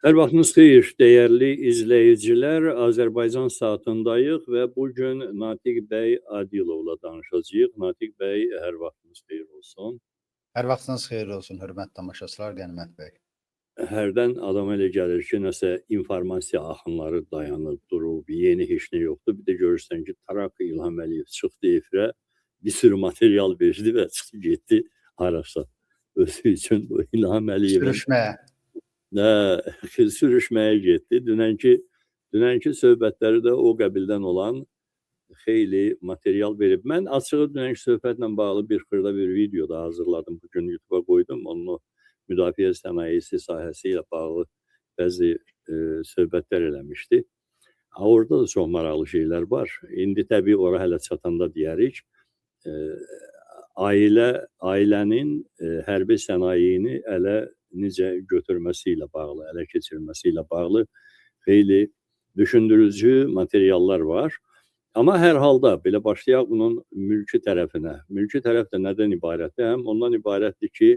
Hər vaxtınız xeyir, dəyərli izləyicilər. Azərbaycan saatındayıq və bu gün Natiq bəy Adilovla danışacağıq. Natiq bəy, hər vaxtınız xeyir olsun. Hər vaxtınız xeyir olsun, hörmətli tamaşaçılar, Qənimət bəy. Hərdən adama elə gəlir ki, nəsə informasiya axınları dayanıb, durub, yeni heç nə yoxdur. Bir də görürsən ki, Tarak İlham Əliyev çıxdı efirə, bir sürü material verdi və çıxdı getdi harasa. Özü üçün bu İlham Əliyevin Sürüşməyə. Sürüşməyə getdi. Dünənki söhbətləri də o qəbildən olan xeyli material verib. Mən açığı dünənki söhbətlə bağlı bir xırda bir video da hazırladım. Bugün YouTube'a qoydum. Onu müdafiə sənayesi sahəsi ilə bağlı bəzi söhbətlər eləmişdi. Orada da çox maraqlı şeylər var. İndi təbii ora hələ çatanda deyərik. Ailənin hərbi sənayini ələ necə götürməsi ilə bağlı, ələ keçirməsi ilə bağlı xeyli düşündürücü materiallar var. Amma hər halda belə başlayaq bunun mülki tərəfinə. Mülki tərəf də nədən ibarətdir? Həm ondan ibarətdir ki,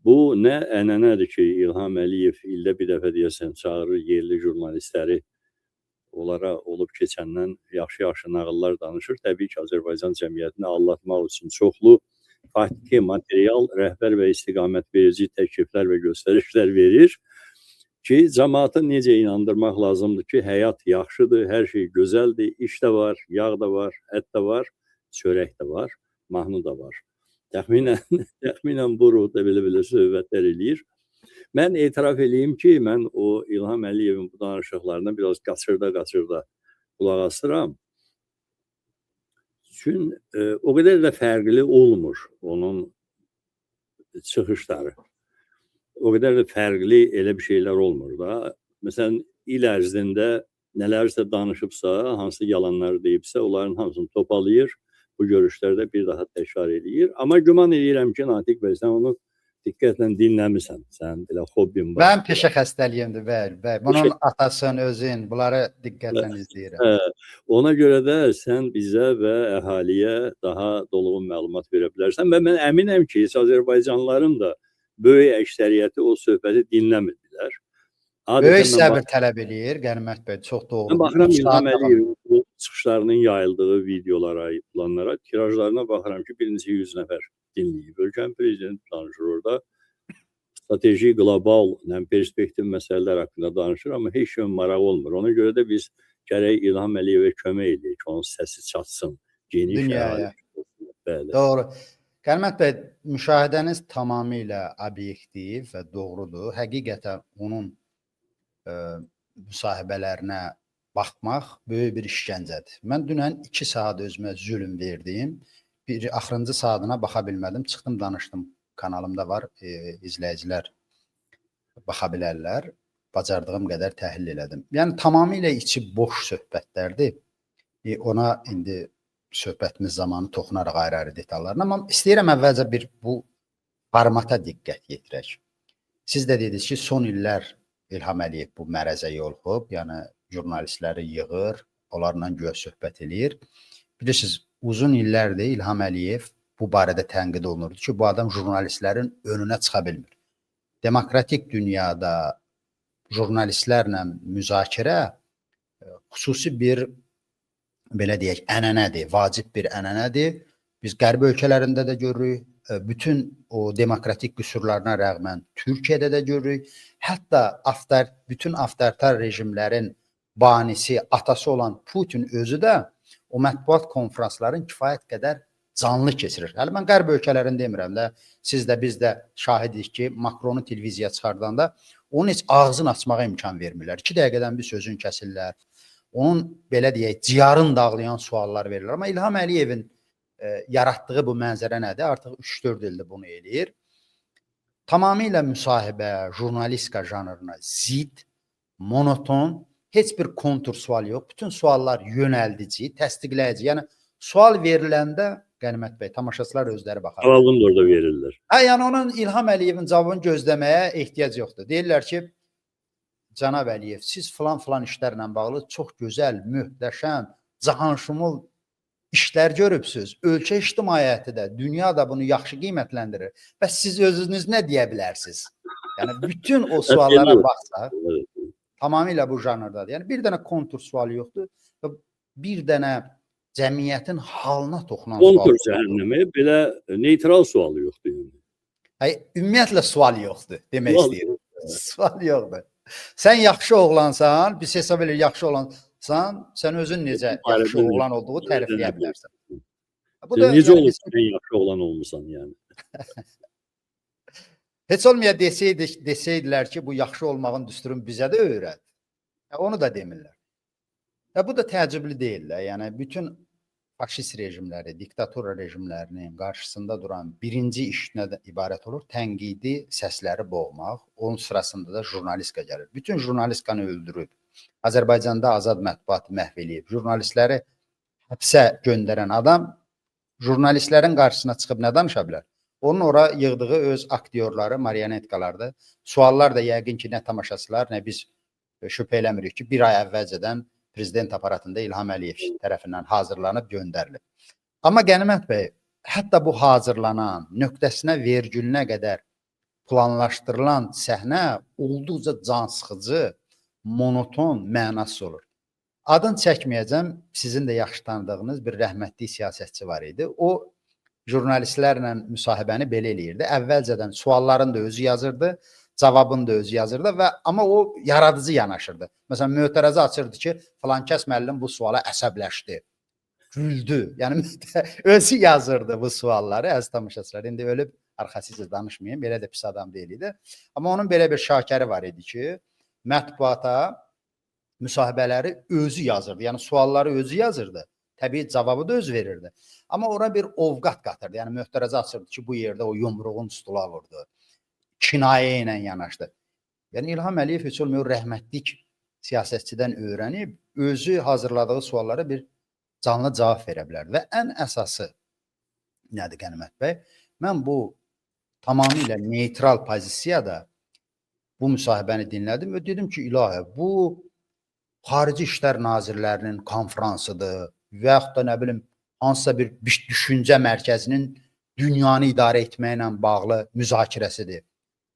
bu nə ənənədir ki, İlham Əliyev ildə bir dəfə deyəsən çağırır yerli jurnalistləri, onlara olub keçəndən yaxşı-yaxşı nağıllar danışır. Təbii ki, Azərbaycan cəmiyyətini allatmaq üçün çoxlu faktiki material, rəhbər və istiqamət verici təkliflər və göstərişlər verir ki, cəmaatı necə inandırmaq lazımdır ki, həyat yaxşıdır, hər şey gözəldir, iş də var, yağ da var, ət də var, çörək də var, mahnı da var. Təxminən bu ruhda belə söhbətlər eləyir. Mən etiraf eləyim ki, mən o İlham Əliyevin bu danışıqlarına biraz qaçırda qulaq asıram. Çünki o qədər də fərqli olmur onun çıxışları. O qədər də fərqli elə bir şeylər olmur da. Məsələn, il ərzində nələrsə danışıbsa, hansı yalanları deyibsə, onların hamısını topalayır. Bu görüşlərdə bir daha təkrar edir. Amma güman edirəm ki, Natiq bəy, sən onu diqqətlə dinləmirsən. Sən belə hobbin var. Mənim peşə xəstəliyimdir, bəy. Bunun atasını, özün, bunları diqqətlə izləyirəm. Ona görə də sən bizə və əhaliyə daha dolğun məlumat verə bilərsən. Və mən əminəm ki, Azərbaycanlıların da böyük əksəriyyəti o söhbəti dinləmirdilər. Böyük səbir tələb eləyir, Qənimət bəy, çox doğrudur. Mən baxıram İlham Əliyevin bu çıxışlarının yayıldığı videolara, planlara, tirajlarına baxıram ki, bir neçə 100 nəfər dinləyib. Ölkənin prezidenti danışır orada. Strateji, qlobal, perspektiv məsələlər haqqında danışır, amma heç kim maraq olmur. Ona görə də biz gərək İlham Əliyevə kömək edək ki, onun səsi çatsın geniş dünyaya. Doğru. Qənimət bəy, müşahidəniz tamamilə obyektiv və doğrudur. Həqiqətən onun müsahibələrinə baxmaq böyük bir işgəncədir. Mən dünən 2 saat özümə zülm verdim. Bir axırıncı saatına baxa bilmədim. Çıxdım, danışdım. Kanalımda var, izləyicilər baxa bilərlər. Bacardığım qədər təhlil elədim. Yəni tamamilə içi boş söhbətlərdir. Ona indi söhbətimiz zamanı toxunaraq ayrı-ayrı detallarına. Amma istəyirəm əvvəlcə bir bu formata diqqət yetirək. Siz də dediniz ki, son illər İlham Əliyev bu mərəzə yoluxub, yəni jurnalistləri yığır, onlarla güya söhbət eləyir. Bilirsiniz, uzun illərdir İlham Əliyev bu barədə tənqid olunurdu ki, bu adam jurnalistlərin önünə çıxa bilmir. Demokratik dünyada jurnalistlərlə müzakirə xüsusi bir, belə deyək, ənənədir, vacib bir ənənədir. Biz qərb ölkələrində də görürük, bütün o demokratik qüsurlarına rəğmən Türkiyədə də görürük. Hətta bütün avtoritar rejimlərin banisi, atası olan Putin özü də o mətbuat konferansların kifayət qədər canlı keçirir. Hələ mən qərb ölkələrini demirəm də, siz də biz də şahidik ki, Makronu televiziyaya çıxardanda onun heç ağzını açmağa imkan vermirlər. 2 dəqiqədən bir sözün kəsirlər. Onun, belə deyək, ciyarın dağlayan suallar verirlər. Amma İlham Əliyevin yaratdığı bu mənzərə nədir? Artıq 3-4 ildir bunu eləyir. Tamamilə müsahibə, jurnalistika janrına zid, monoton, heç bir kontur sual yox. Bütün suallar yönəldici, təsdiqləyici. Yəni, sual veriləndə, Qənimət bəy, tamaşaçılar özləri baxar. Cavabını da orada verirlər. Yəni, onun İlham Əliyevin cavabını gözləməyə ehtiyac yoxdur. Deyirlər ki, Cənab Əliyev, siz filan işlərlə bağlı çox gözəl, möhtəşəm, cahanşumul işlər görübsünüz. Ölkə ictimaiyyəti də, dünya da bunu yaxşı qiymətləndirir. Və siz özünüz nə deyə bilərsiniz? Yəni bütün o Belli suallara olur. baxsaq, Evet. tamamilə bu janrdadır. Yəni bir dənə kontur sualı yoxdur və bir dənə cəmiyyətin halına toxunan sual Kontur yoxdur. cəhənnəmi belə neytral sualı yoxdur yəni. Ümumiyyətlə sual yoxdur demək Sual istəyirəm. yoxdur. Sual yoxdur. Sən yaxşı oğlansan, biz hesab edirik yaxşı oğlansan, sən özün necə Bu barədə yaxşı oğlan olduğu tərifləyə necə bilərsən. Bu Sən da necə yəni olub biz ki, sən yaxşı oğlan olmusan yəni? heç olmaya desəydilər ki, bu yaxşı olmağın düsturunu bizə də öyrət. Onu da demirlər. Bu da təəccüblü deyil də. Yəni bütün faşist rejimləri, diktatura rejimlərinin qarşısında duran birinci iş nədən ibarət olur? Tənqidi səsləri boğmaq. Onun sırasında da jurnalistika gəlir. Bütün jurnalistikanı öldürüb. Azərbaycanda azad mətbuatı məhv eləyib. Jurnalistləri həbsə göndərən adam jurnalistlərin qarşısına çıxıb nə danışa bilər? Onun ora yığdığı öz aktyorları, marionetkalardır. Suallar da yəqin ki, nə tamaşaçılar, nə biz şübhə eləmirik ki, bir ay əvvəlcədən prezident aparatında İlham Əliyev tərəfindən hazırlanıb göndərilib. Amma Qənimət bəy, hətta bu hazırlanan, nöqtəsinə, vergülünə qədər planlaşdırılan səhnə olduqca cansıxıcı, monoton, mənasız olur. Adını çəkməyəcəm, sizin də yaxşı tanıdığınız bir rəhmətli siyasətçi var idi. O, jurnalistlərlə müsahibəni belə eləyirdi. Əvvəlcədən sualların da özü yazırdı, cavabını da özü yazırdı və amma o yaradıcı yanaşırdı. Məsələn, mötərəzi açırdı ki, filan kəs müəllim bu suala əsəbləşdi, güldü. Yəni özü yazırdı bu sualları, əziz tamaşaçılar. İndi ölüb arxasızca danışmayayım, belə də pis adam deyil idi. Amma onun belə bir şakəri var idi ki, mətbuata müsahibələri özü yazırdı. Yəni sualları özü yazırdı. Təbii cavabı da özü verirdi. Amma ora bir ovqat qatırdı. Yəni möhtərəzi açırdı ki, bu yerdə o yumruğun stula vurdu. Kinayə ilə yanaşdı. Yəni İlham Əliyev heç olmuyor rəhmətlik siyasətçidən öyrənib özü hazırladığı suallara bir canlı cavab verə bilər. Və ən əsası nədir Qənimət bəy? Mən bu tamamilə neytral pozisiyada bu müsahibəni dinlədim və dedim ki, ilahi, bu Xarici İşlər Nazirlərinin konfransıdır və yaxud da nə bilim hansısa bir düşüncə mərkəzinin dünyanı idarə etməklə bağlı müzakirəsidir.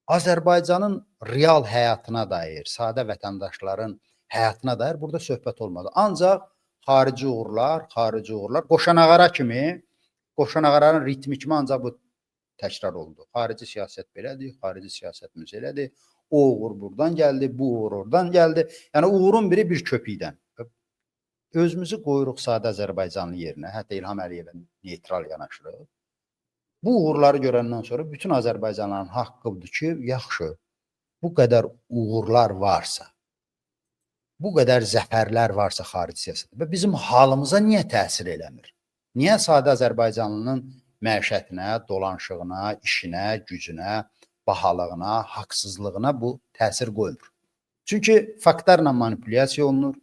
Azərbaycanın real həyatına dair, sadə vətəndaşların həyatına dair burada söhbət olmadı. Ancaq xarici uğurlar, Qoşanağara kimi, Qoşanağaranın ritmi kimi ancaq bu təkrar oldu. Xarici siyasət belədir, xarici siyasətimiz elədir. O uğur buradan gəldi, bu uğur oradan gəldi. Yəni uğurun biri bir köpükdən. Özümüzü qoyuruq sadə Azərbaycanlı yerinə, hətta İlham Əliyevə neytral yanaşırıq. Bu uğurları görəndən sonra bütün Azərbaycanlıların haqqıdır ki, yaxşı, bu qədər uğurlar varsa, bu qədər zəfərlər varsa xarici siyasətdə və bizim halımıza niyə təsir eləmir? Niyə sadə Azərbaycanlının məişətinə, dolanışığına, işinə, gücünə, bahalığına, haqsızlığına bu təsir qoymur? Çünki faktlarla manipulyasiya olunur,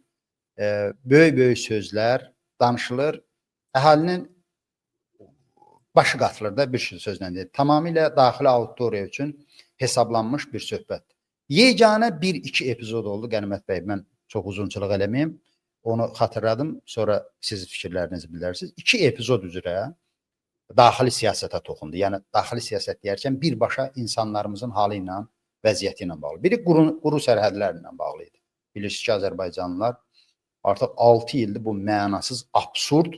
böyük-böyük sözlər danışılır, əhalinin başı qatılır da bir sözlə deyil. Tamamilə daxili auditoriya üçün hesablanmış bir söhbət. Yeganə 1-2 epizod oldu Qənimət bəy, mən çox uzunçuluq eləməyim, onu xatırladım, sonra siz fikirlərinizi bilərsiniz. 2 epizod üzrə daxili siyasətə toxundu. Yəni, daxili siyasət deyərkən birbaşa insanlarımızın halı ilə, vəziyyəti ilə bağlı. Biri quru sərhədlərlə bağlı idi. Bilirsiniz ki, Azərbaycanlılar artıq 6 ildir bu mənasız, absurd,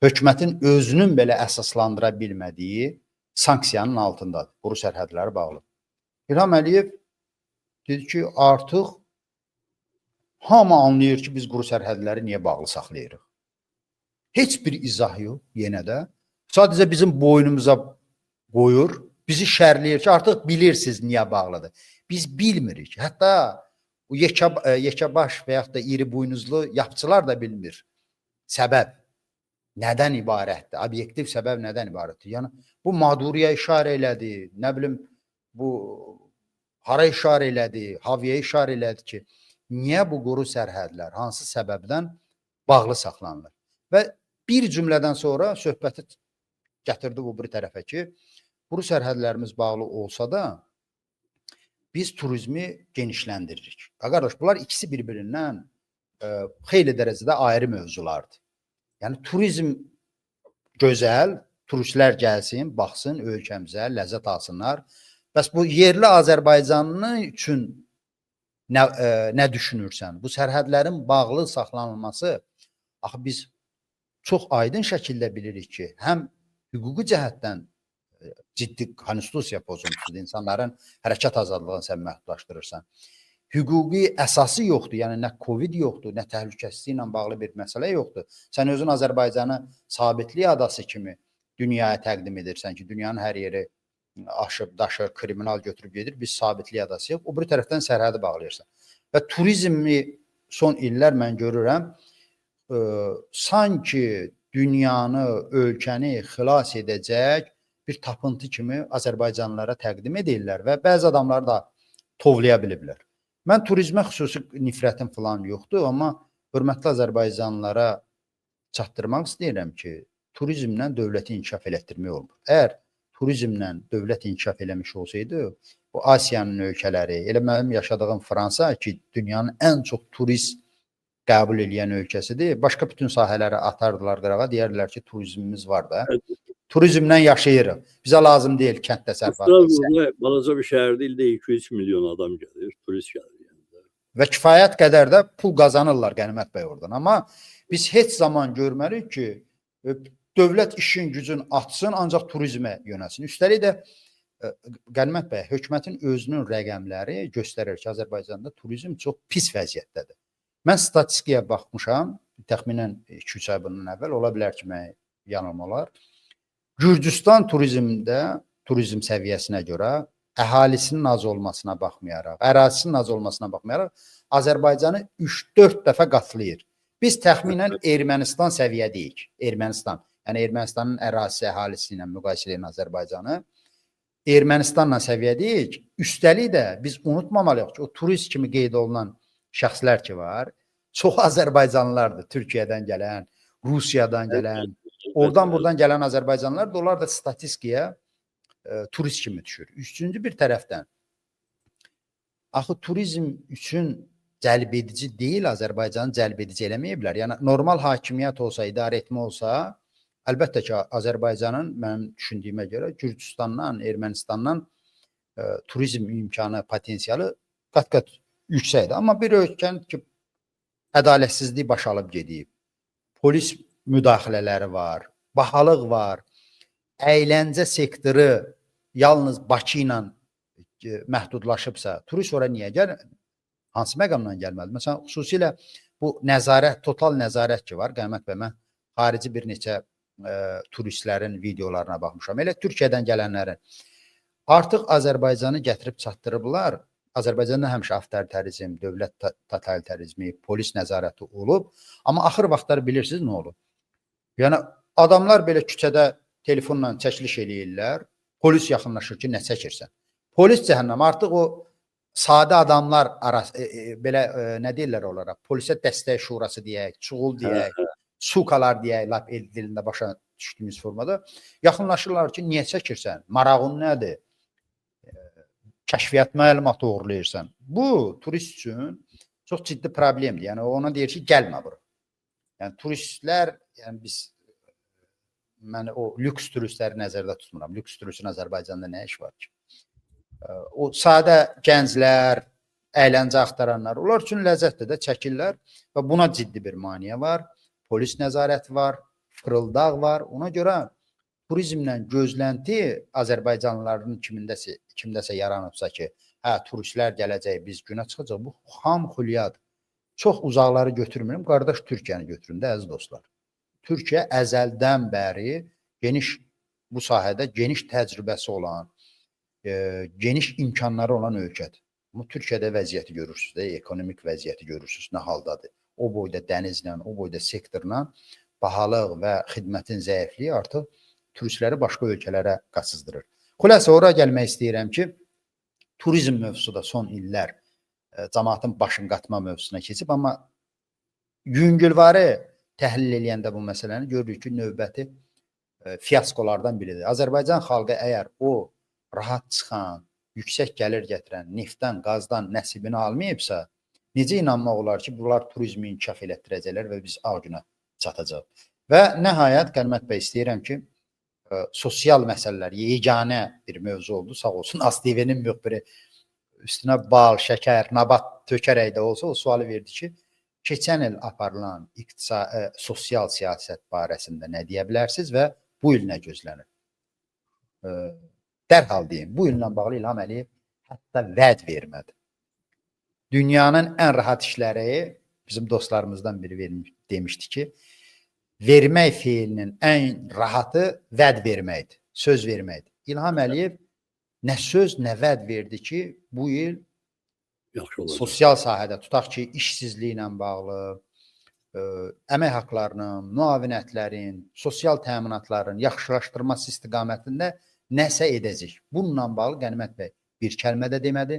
hökumətin özünün belə əsaslandıra bilmədiyi sanksiyanın altındadır. Quru sərhədləri bağlı. İlham Əliyev dedi ki, artıq hamı anlayır ki, biz quru sərhədləri niyə bağlı saxlayırıq? Heç bir izah yox yenə də. Sadəcə bizim boynumuza qoyur, bizi şərləyir ki, artıq bilirsiniz niyə bağlıdır. Biz bilmirik. Hətta yekəbaş və yaxud da iri buynuzlu yapçılar da bilmir. Səbəb nədən ibarətdir? Obyektiv səbəb nədən ibarətdir? Yəni, bu Maduriya işarə elədi, nə bilim, bu hara işarə elədi, Haviyə işarə elədi ki, niyə bu quru sərhədlər, hansı səbəbdən bağlı saxlanılır? Və bir cümlədən sonra söhbəti gətirdi bu bir tərəfə ki, quru sərhədlərimiz bağlı olsa da biz turizmi genişləndiririk. Qardaş, bunlar ikisi bir-birindən xeyli dərəcədə ayrı mövzulardır. Yəni, turizm gözəl, turistlər gəlsin, baxsın ölkəmizə, ləzzət alsınlar Bəs bu yerli Azərbaycanlı üçün nə düşünürsən? Bu sərhədlərin bağlı saxlanılması, axı biz çox aydın şəkildə bilirik ki, həm hüquqi cəhətdən ciddi konstitusiya pozuntusudur. İnsanların hərəkət azadlığını sən məhdudlaşdırırsan. Hüquqi əsası yoxdur. Yəni nə Covid yoxdur, nə təhlükəsizliklə bağlı bir məsələ yoxdur. Sən özün Azərbaycanı sabitlik adası kimi dünyaya təqdim edirsən ki, dünyanın hər yeri aşıb, daşır, kriminal götürüb gedir. Biz sabitlik adasıyıq. O bir tərəfdən sərhədi bağlayırsan. Və turizmi son illər mən görürəm, sanki dünyanı, ölkəni xilas edəcək bir tapıntı kimi Azərbaycanlılara təqdim edirlər və bəzi adamları da tovlaya biliblər. Mən turizmə xüsusi nifrətim falan yoxdur, amma hörmətli Azərbaycanlılara çatdırmaq istəyirəm ki, turizmlə dövləti inkişaf elətdirmək olmur. Əgər turizmlə dövlət inkişaf eləmiş olsaydı, bu Asiyanın ölkələri, elə mənim yaşadığım Fransa ki, dünyanın ən çox turist qəbul edən ölkəsidir. Başqa bütün sahələrə atardılar qırağa, deyərlər ki, turizmimiz var da. Turizmlə yaşayırıq. Bizə lazım deyil kənd təsərrüfatı. Strasbourgda balaca bir şəhərdə ildə 2-3 milyon adam gəlir, turist gəlir. Və kifayət qədər də pul qazanırlar Qənimət bəy oradan. Amma biz heç zaman görməliyik ki, dövlət işin gücün açsın, ancaq turizmə yönəlsin. Üstəlik də Qənimət bəy, hökumətin özünün rəqəmləri göstərir ki, Azərbaycanda turizm çox pis vəziyyətdədir. Mən statistikaya baxmışam, təxminən 2-3 ay bundan əvvəl, ola bilər ki, mən yanılmalar. Gürcüstan turizmdə, turizm səviyyəsinə görə əhalisinin az olmasına baxmayaraq, ərazisinin az olmasına baxmayaraq, Azərbaycanı 3-4 dəfə qatlayır. Biz təxminən Ermənistan səviyyədəyik. Ermənistan, yəni Ermənistanın ərazisi əhalisi ilə müqayisə edən Azərbaycanı Ermənistanla səviyyədəyik. Üstəlik də biz unutmamalıyıq ki, o turist kimi qeyd olunan şəxslər ki var, çox Azərbaycanlılardır. Türkiyədən gələn, Rusiyadan gələn, oradan buradan gələn Azərbaycanlılar da, onlar da statistikaya turist kimi düşür. Üçüncü bir tərəfdən, axı turizm üçün cəlb edici deyil, Azərbaycanı cəlb edici eləməyiblər. Yəni, normal hakimiyyət olsa, idarə etmə olsa, əlbəttə ki, Azərbaycanın, mənim düşündüyümə görə, Gürcüstandan, Ermənistandan turizm imkanı, potensialı qat-qat yüksəkdir. Amma bir ölkənin ki, ədalətsizlik baş alıb gedib, polis müdaxilələri var, bahalıq var, əyləncə sektoru yalnız Bakı ilə məhdudlaşıbsa, turist ora niyə gəlir? Hansı məqamla gəlməlidir? Məsələn, xüsusilə bu nəzarət, total nəzarət ki var, Qənimət bəy, mən xarici bir neçə turistlərin videolarına baxmışam. Elə Türkiyədən gələnlərin. Artıq Azərbaycanı gətirib çatdırıblar. Azərbaycanda həmişə avtoritarizm, dövlət totalitarizmi, polis nəzarəti olub. Amma axır vaxtlar bilirsiniz nə olub? Yəni, adamlar belə küçədə telefonla çəkiliş eləyirlər, polis yaxınlaşır ki, nə çəkirsən? Polis cəhənnəm, artıq o sadə adamlar arası, belə nə deyirlər onlara, polisə dəstək şurası deyək, çuğul deyək, sukalar deyək, lap el dilində başa düşdüyümüz formada, yaxınlaşırlar ki, niyə çəkirsən? Marağın nədir? Kəşfiyyat məlumatı uğurlayırsan. Bu, turist üçün çox ciddi problemdir. Yəni, ona deyir ki, gəlmə bura. Yəni, turistlər, yəni biz, mən o lüks turistləri nəzərdə tutmuram. Lüks turistin Azərbaycanda nə iş var ki? O sadə gənclər, əyləncə axtaranlar, onlar üçün ləzzətdir də, çəkirlər və buna ciddi bir maneə var. Polis nəzarəti var, fırıldaq var. Ona görə turizmlə gözlənti Azərbaycanlıların kimdəsə yaranıbsa ki, hə, turistlər gələcək, biz günə çıxacaq, bu xam xülyadır. Çox uzaqları götürmürüm, qardaş Türkiyəni götürün də, əziz dostlar. Türkiyə əzəldən bəri bu sahədə geniş təcrübəsi olan, geniş imkanları olan ölkədir. Amma Türkiyədə vəziyyəti görürsünüz də, ekonomik vəziyyəti görürsünüz, nə haldadır. O boyda dənizlə, o boyda sektorla bahalıq və xidmətin zəifliyi artıq turistləri başqa ölkələrə qaçızdırır. Xülasə, ora gəlmək istəyirəm ki, turizm mövzusu da son illər cəmaatın başın qatma mövzusuna keçib, amma yüngülvarı təhlil eləyəndə bu məsələni görürük ki, növbəti fiyaskolardan biridir. Azərbaycan xalqı əgər o rahat çıxan, yüksək gəlir gətirən, neftdən, qazdan nəsibini almayıbsa, necə inanmaq olar ki, bunlar turizmi inkişaf elətdirəcəklər və biz ağ günə çatacaq. Və nəhayət, Qənimət bəy, istəyirəm ki, sosial məsələlər yeganə bir mövzu oldu. Sağ olsun ASTV-nin müxbiri üstünə bal, şəkər, nabat tökərək də olsa o sualı verdi ki, keçən il aparılan sosial siyasət barəsində nə deyə bilərsiniz və bu il nə gözlənir? Dərhal deyim, bu illə bağlı İlham Əliyev hətta vəd vermədi. Dünyanın ən rahat işləri bizim dostlarımızdan biri demişdi ki, vermək feilinin ən rahatı vəd verməkdir, söz verməkdir. İlham Əliyev nə söz, nə vəd verdi ki, bu il sosial sahədə, tutaq ki, işsizliklə bağlı, əmək haqlarının, müavinətlərin, sosial təminatların yaxşılaşdırılması istiqamətində nəsə edəcək. Bununla bağlı Qənimət bəy bir kəlmə də demədi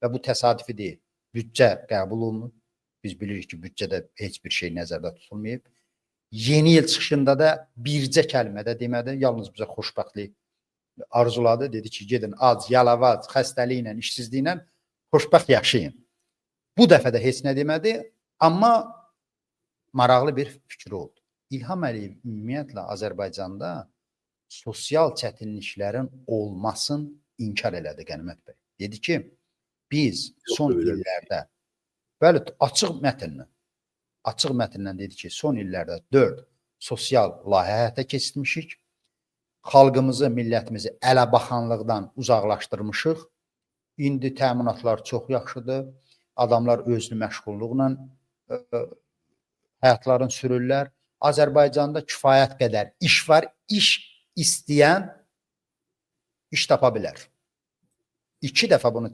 və bu təsadüfi deyil. Büdcə qəbul olunur. Biz bilirik ki, büdcədə heç bir şey nəzərdə tutulmayıb. Yeni il çıxışında da bircə kəlmə də demədi. Yalnız bizə xoşbəxtlik arzuladı. Dedi ki, gedin ac, yalavac, xəstəliklə, işsizliklə xoşbəxt yaşayın. Bu dəfə də heç nə demədi. Amma maraqlı bir fikri oldu. İlham Əliyev ümumiyyətlə Azərbaycanda sosial çətinliklərin olmasını inkar elədi Qənimət bəy. Dedi ki, biz son illərdə, bəli, açıq mətnlə dedi ki, son illərdə 4 sosial layihə həyata keçirmişik. Xalqımızı, millətimizi ələbaxanlıqdan uzaqlaşdırmışıq. İndi təminatlar çox yaxşıdır. Adamlar özünü məşğulluqla həyatlarını sürürlər. Azərbaycanda kifayət qədər iş var. İş istəyən iş tapa bilər. 2 dəfə bunu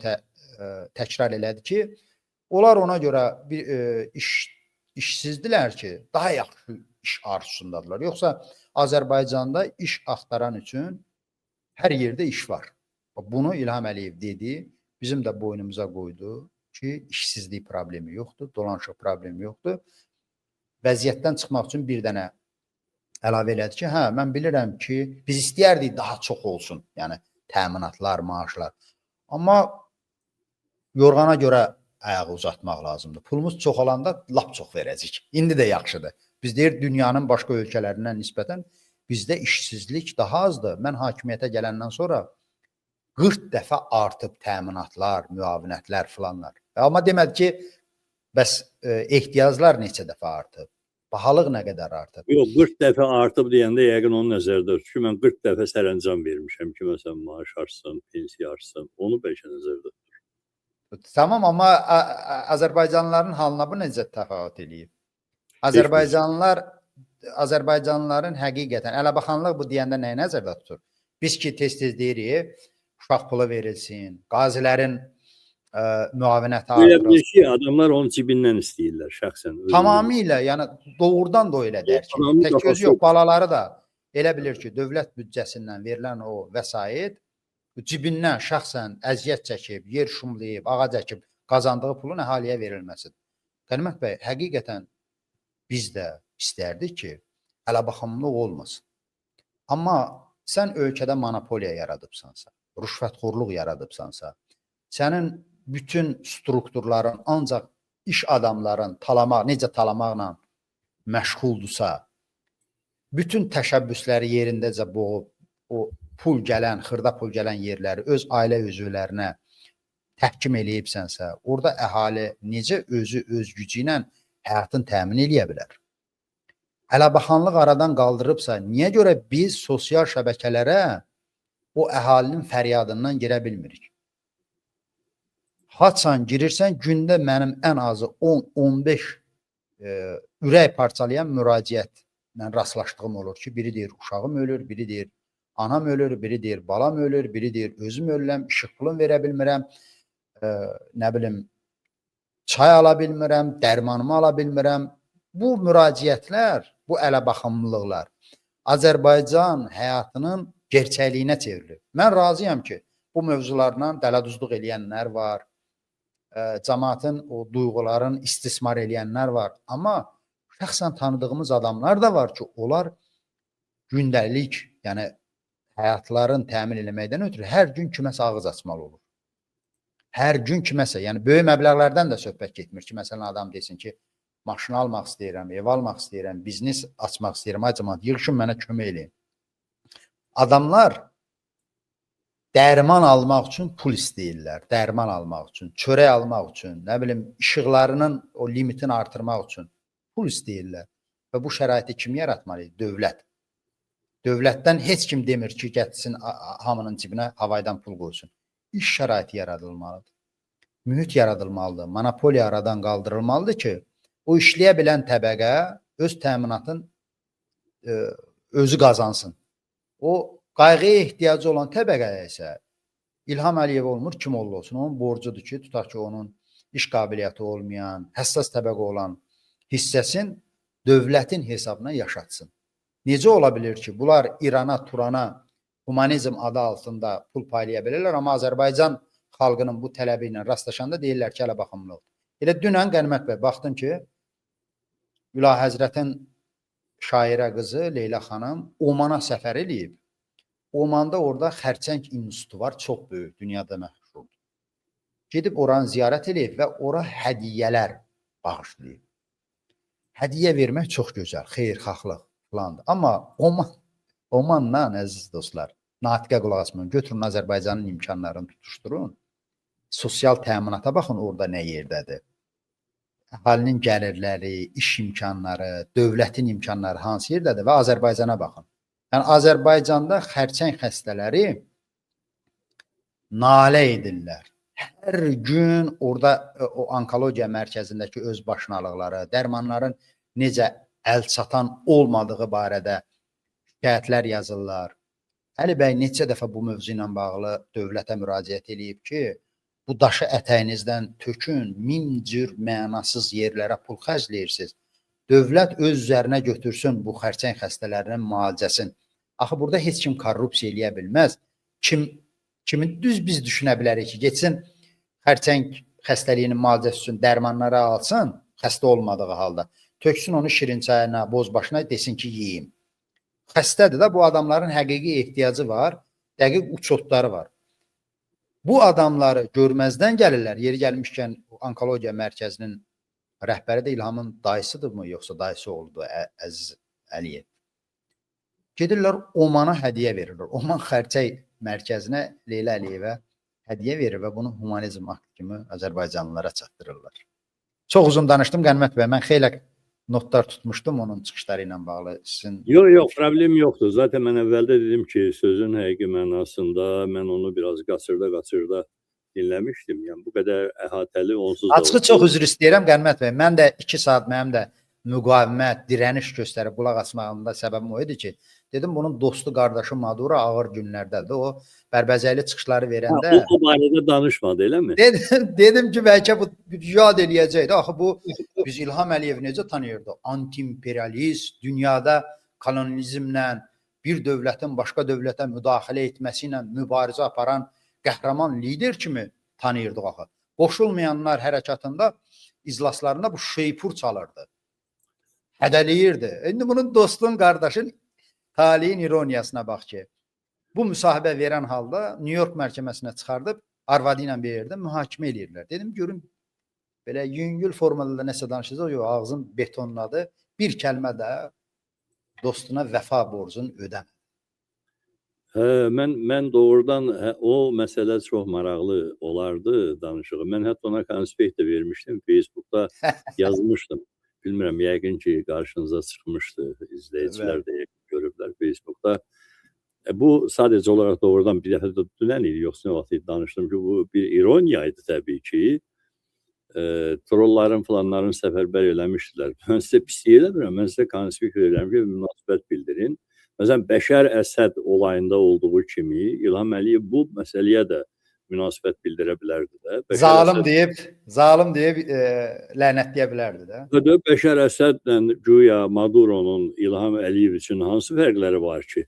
təkrar elədi ki, onlar ona görə işsizdilər ki, daha yaxşı iş arzusundadılar. Yoxsa Azərbaycanda iş axtaran üçün hər yerdə iş var. Bunu İlham Əliyev dedi, bizim də boynumuza qoydu ki, işsizlik problemi yoxdur, dolanışıq problemi yoxdur. Vəziyyətdən çıxmaq üçün bir dənə əlavə elədi ki, hə, mən bilirəm ki, biz istəyərdik daha çox olsun, yəni təminatlar, maaşlar. Amma yorğana görə ayağı uzatmaq lazımdır. Pulumuz çox olanda lap çox verəcək. İndi də yaxşıdır. Biz deyir, dünyanın başqa ölkələrindən nisbətən bizdə işsizlik daha azdır. Mən hakimiyyətə gələndən sonra 40 dəfə artıb təminatlar, müavinətlər filanlar. Amma demədi ki, bəs ehtiyaclar neçə dəfə artıb? Bahalıq nə qədər artıb? Yox, 40 dəfə artıb deyəndə yəqin onu nəzərdə tutur ki, mən 40 dəfə sərəncam vermişəm ki, məsələn, maaş artsın, pensiya artsın. Onu bəlkə nəzərdə tutur. Tamam, amma Azərbaycanlıların halına bu necə təfavüt eləyib? Azərbaycanlıların həqiqətən ələbaxanlıq bu deyəndə nəyi nəzərdə tutur? Biz ki, tez-tez deyirik, uşaq pulu verilsin, qazilərin müavinəti artırılsın. Elə ki, adamlar onun cibindən istəyirlər şəxsən. Tamamilə, yəni doğrudan da elə der ki, tək gözü yox, balaları da elə bilir ki, dövlət büdcəsindən verilən o vəsait cibindən şəxsən əziyyət çəkib, yer şumlayıb, ağac əkib, qazandığı pulun əhaliyə verilməsidir. Qənimət bəy, həqiqətən biz də istərdik ki, ələbaxanlıq olmasın. Amma sən ölkədə monopoliya yaradıbsansa, rüşvətxorluq yaradıbsansa, sənin bütün strukturların ancaq iş adamların necə talamaqla məşğuldursa, bütün təşəbbüsləri yerindəcə boğub, o xırda pul gələn yerləri öz ailə üzvlərinə təhkim eləyibsənsə, orada əhali necə öz gücü ilə həyatını təmin eləyə bilər? Ələbaxanlıq aradan qaldırıbsa, niyə görə biz sosial şəbəkələrə o əhalinin fəryadından girə bilmirik? Haçan girirsən, gündə mənim ən azı 10-15 ürək parçalayan müraciətlə rastlaşdığım olur ki, biri deyir, uşağım ölür, biri deyir, anam ölür, biri deyir, balam ölür, biri deyir, özüm ölürəm, işıq pulum verə bilmirəm, nə bilim, çay ala bilmirəm, dərmanımı ala bilmirəm. Bu müraciətlər, bu ələbaxanlıqlar Azərbaycan həyatının gerçəkliyinə çevrilir. Mən razıyam ki, bu mövzularla dələduzluq eləyənlər var, cəmaatın o duyğuların istismar eləyənlər var. Amma şəxsən tanıdığımız adamlar da var ki, onlar gündəlik, yəni həyatların təmin eləməkdən ötürü hər gün kiməsə ağız açmalı olur. Hər gün kiməsə, yəni böyük məbləğlərdən də söhbət getmir ki, məsələn adam desin ki, maşın almaq istəyirəm, ev almaq istəyirəm, biznes açmaq istəyirəm, ay cəmaat, yığışın mənə kömək eləyin. Adamlar dərman almaq üçün pul istəyirlər. Dərman almaq üçün, çörək almaq üçün, nə bilim, işıqlarının o limitini artırmaq üçün pul istəyirlər. Və bu şəraiti kim yaratmalıydı? Dövlət. Dövlətdən heç kim demir ki, getsin hamının cibinə havaydan pul qoysun. İş şəraiti yaradılmalıdır. Mühit yaradılmalıdır. Monopoliya aradan qaldırılmalıdır ki, o işləyə bilən təbəqə öz təminatın özü qazansın. O qayğıya ehtiyacı olan təbəqəyə isə İlham Əliyev olmur, kim olsun. Onun borcudur ki, tutaq ki, onun iş qabiliyyəti olmayan, həssas təbəqə olan hissəsin dövlətin hesabına yaşatsın. Necə ola bilir ki, bunlar İrana, Turana humanizm adı altında pul paylaya bilirlər, amma Azərbaycan xalqının bu tələbi ilə rastlaşanda deyirlər ki, hələ baxımlıq. Elə dünən Qənimət bəy, baxdım ki, Ülahəzrətin şairə qızı Leyla xanım Omana səfər eləyib. Omanda orada Xərçəng İnstitutu var, çox böyük, dünyada məşhurdur. Gedib oranı ziyarət edib və ora hədiyyələr bağışlayıb. Hədiyyə vermək çox gözəl, xeyirxahlıq filandır. Amma Omandan, əziz dostlar, natiqə qulaq asmayın, götürün Azərbaycanın imkanlarını tutuşturun. Sosial təminata baxın, orada nə yerdədir. Əhalinin gəlirləri, iş imkanları, dövlətin imkanları hansı yerdədir və Azərbaycana baxın. Yəni, Azərbaycanda xərçəng xəstələri nalə edirlər. Hər gün orada o onkologiya mərkəzindəki özbaşınalıqları, dərmanların necə əlçatan olmadığı barədə şikayətlər yazırlar. Əli bəy neçə dəfə bu mövzu ilə bağlı dövlətə müraciət edib ki, bu daşı ətəyinizdən tökün, min cür mənasız yerlərə pul xərcləyirsiniz. Dövlət öz üzərinə götürsün bu xərçəng xəstələrinin müalicəsini. Axı, burada heç kim korrupsiya eləyə bilməz. Kimin düz biz düşünə bilərik ki, geçsin xərçəng xəstəliyinin müalicəsi üçün dərmanları alsın, xəstə olmadığı halda. Töksün onu şirin çayına, bozbaşına, desin ki, yiyeyim. Xəstədir də, bu adamların həqiqi ehtiyacı var, dəqiq uçotları var. Bu adamları görməzdən gəlirlər. Yeri gəlmişkən onkologiya mərkəzinin rəhbəri də İlhamın dayısıdırmı, yoxsa dayısı oldu Əziz Əliyev. Gedirlər Omana hədiyyə verirlər. Oman xərçəng mərkəzinə Leyla Əliyevə hədiyyə verir və bunu humanizm aktı kimi Azərbaycanlılara çatdırırlar. Çox uzun danışdım Qənimət bəy. Mən xeyli notlar tutmuşdum onun çıxışları ilə bağlı. Yox, problem yoxdur. Zaten mən əvvəldə dedim ki, sözün həqiqi mənasında mən onu biraz qaçırda dinləmişdim. Yəni, bu qədər əhatəli onsuz da... Açığı çox üzr istəyirəm Qənimət bəy. Mən də 2 saat mənim də müqavimət, dirəniş göstərib qulaq asmağımda səbəbim o idi ki, dedim bunun dostu, qardaşı Maduro ağır günlərdədir. O bərbəzəkli çıxışları verəndə... O barədə danışmadı, eləmi? Dedim ki, bəlkə bu yad eləyəcəkdir. Axı, bu biz İlham Əliyev necə tanıyırdıq? Anti-imperialist, dünyada kolonizmlə, bir dövlətin başqa dövlətə müdaxilə etməsi ilə mübarizə aparan qəhrəman lider kimi tanıyırdıq axı. Qoşulmayanlar hərəkatında, iclaslarında bu şeypur çalırdı. Hədəliyirdi. İndi bunun dostun, qardaşın talihin ironiyasına bax ki, bu müsahibə verən halda New York məhkəməsinə çıxardıb arvadı ilə bir yerdə mühakimə edirlər. Dedim, görün, belə yüngül formada da nəsə danışacaq, yox, ağzın betonladı. Bir kəlmə də dostuna vəfa borcunu ödəmə. Mən doğrudan o məsələ çox maraqlı olardı danışığı. Mən hətta ona konspekt də vermişdim. Facebookda yazmışdım. Bilmirəm, yəqin ki, qarşınıza çıxmışdı. İzləyicilər də görüblər Facebookda. Bu sadəcə olaraq doğrudan bir dəfə də dünən idi, yoxsa nə vaxt danışdım ki, bu bir ironiya idi təbii ki. Trolların falanların səfərbər eləmişdilər. Mən sizə pislik eləmirəm, mən sizə konspekt verirəm ki, münasibət bildirin. Məsələn, Bəşər Əsəd olayında olduğu kimi İlham Əliyev bu məsələyə də münasibət bildirə bilərdi də. Zalim deyib lənətləyə bilərdi də. Bəşər Əsədlə güya Maduronun İlham Əliyev üçün hansı fərqləri var ki?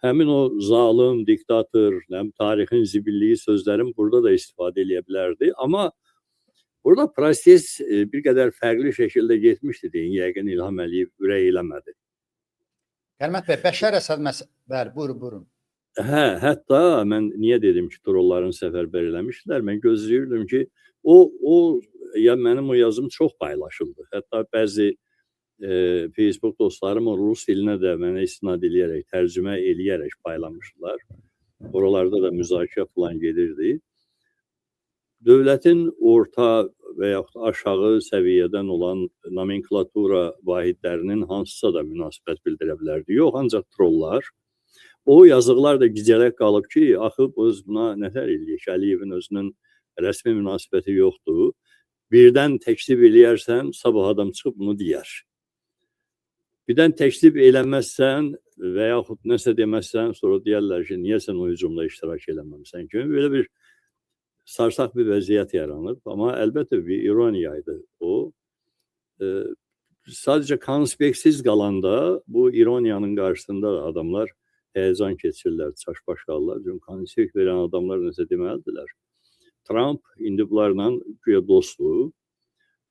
Həmin o zalim, diktator, tarixin zibilliyi sözlərin burada da istifadə edə bilərdi. Amma burada proses bir qədər fərqli şəkildə getmişdi deyin. Yəqin İlham Əliyev ürək eləmədi. Qənimət bəy, Bəşər Əsəd bəli, buyurun. Hətta mən niyə dedim ki, trolların səfərbər eləmişdilər? Mən gözləyirdim ki, mənim o yazım çox paylaşıldı. Hətta bəzi Facebook dostlarım o rus dilinə də mənə istinad eləyərək, tərcümə eləyərək paylamışdılar. Oralarda da müzakirə falan gedirdi. Dövlətin orta və yaxud aşağı səviyyədən olan nomenklatura vahidlərinin hansısa da münasibət bildirə bilərdi. Yox, ancaq trollar. O yazıqlar da gicələ qalıb ki, axı biz buna nətər eləyək? Əliyevin özünün rəsmi münasibəti yoxdur. Birdən təklif eləyərsən, sabah adam çıxıb bunu deyər. Birdən təklif eləməzsən və yaxud nəsə deməzsən, sonra deyərlər ki, niyə sən o hücumda iştirak eləməmsən ki? Belə bir sarsaq bir vəziyyət yaranıb. Amma əlbəttə bir ironiyaydı o. Sadəcə konspektsiz qalanda bu ironiyanın qarşısında da adamlar həyəcan keçirirlər, çaşbaş qalırlar. Çünki konspekt verən adamlar nəsə deməlidirlər. Trump indi bunlarla güya dostluq.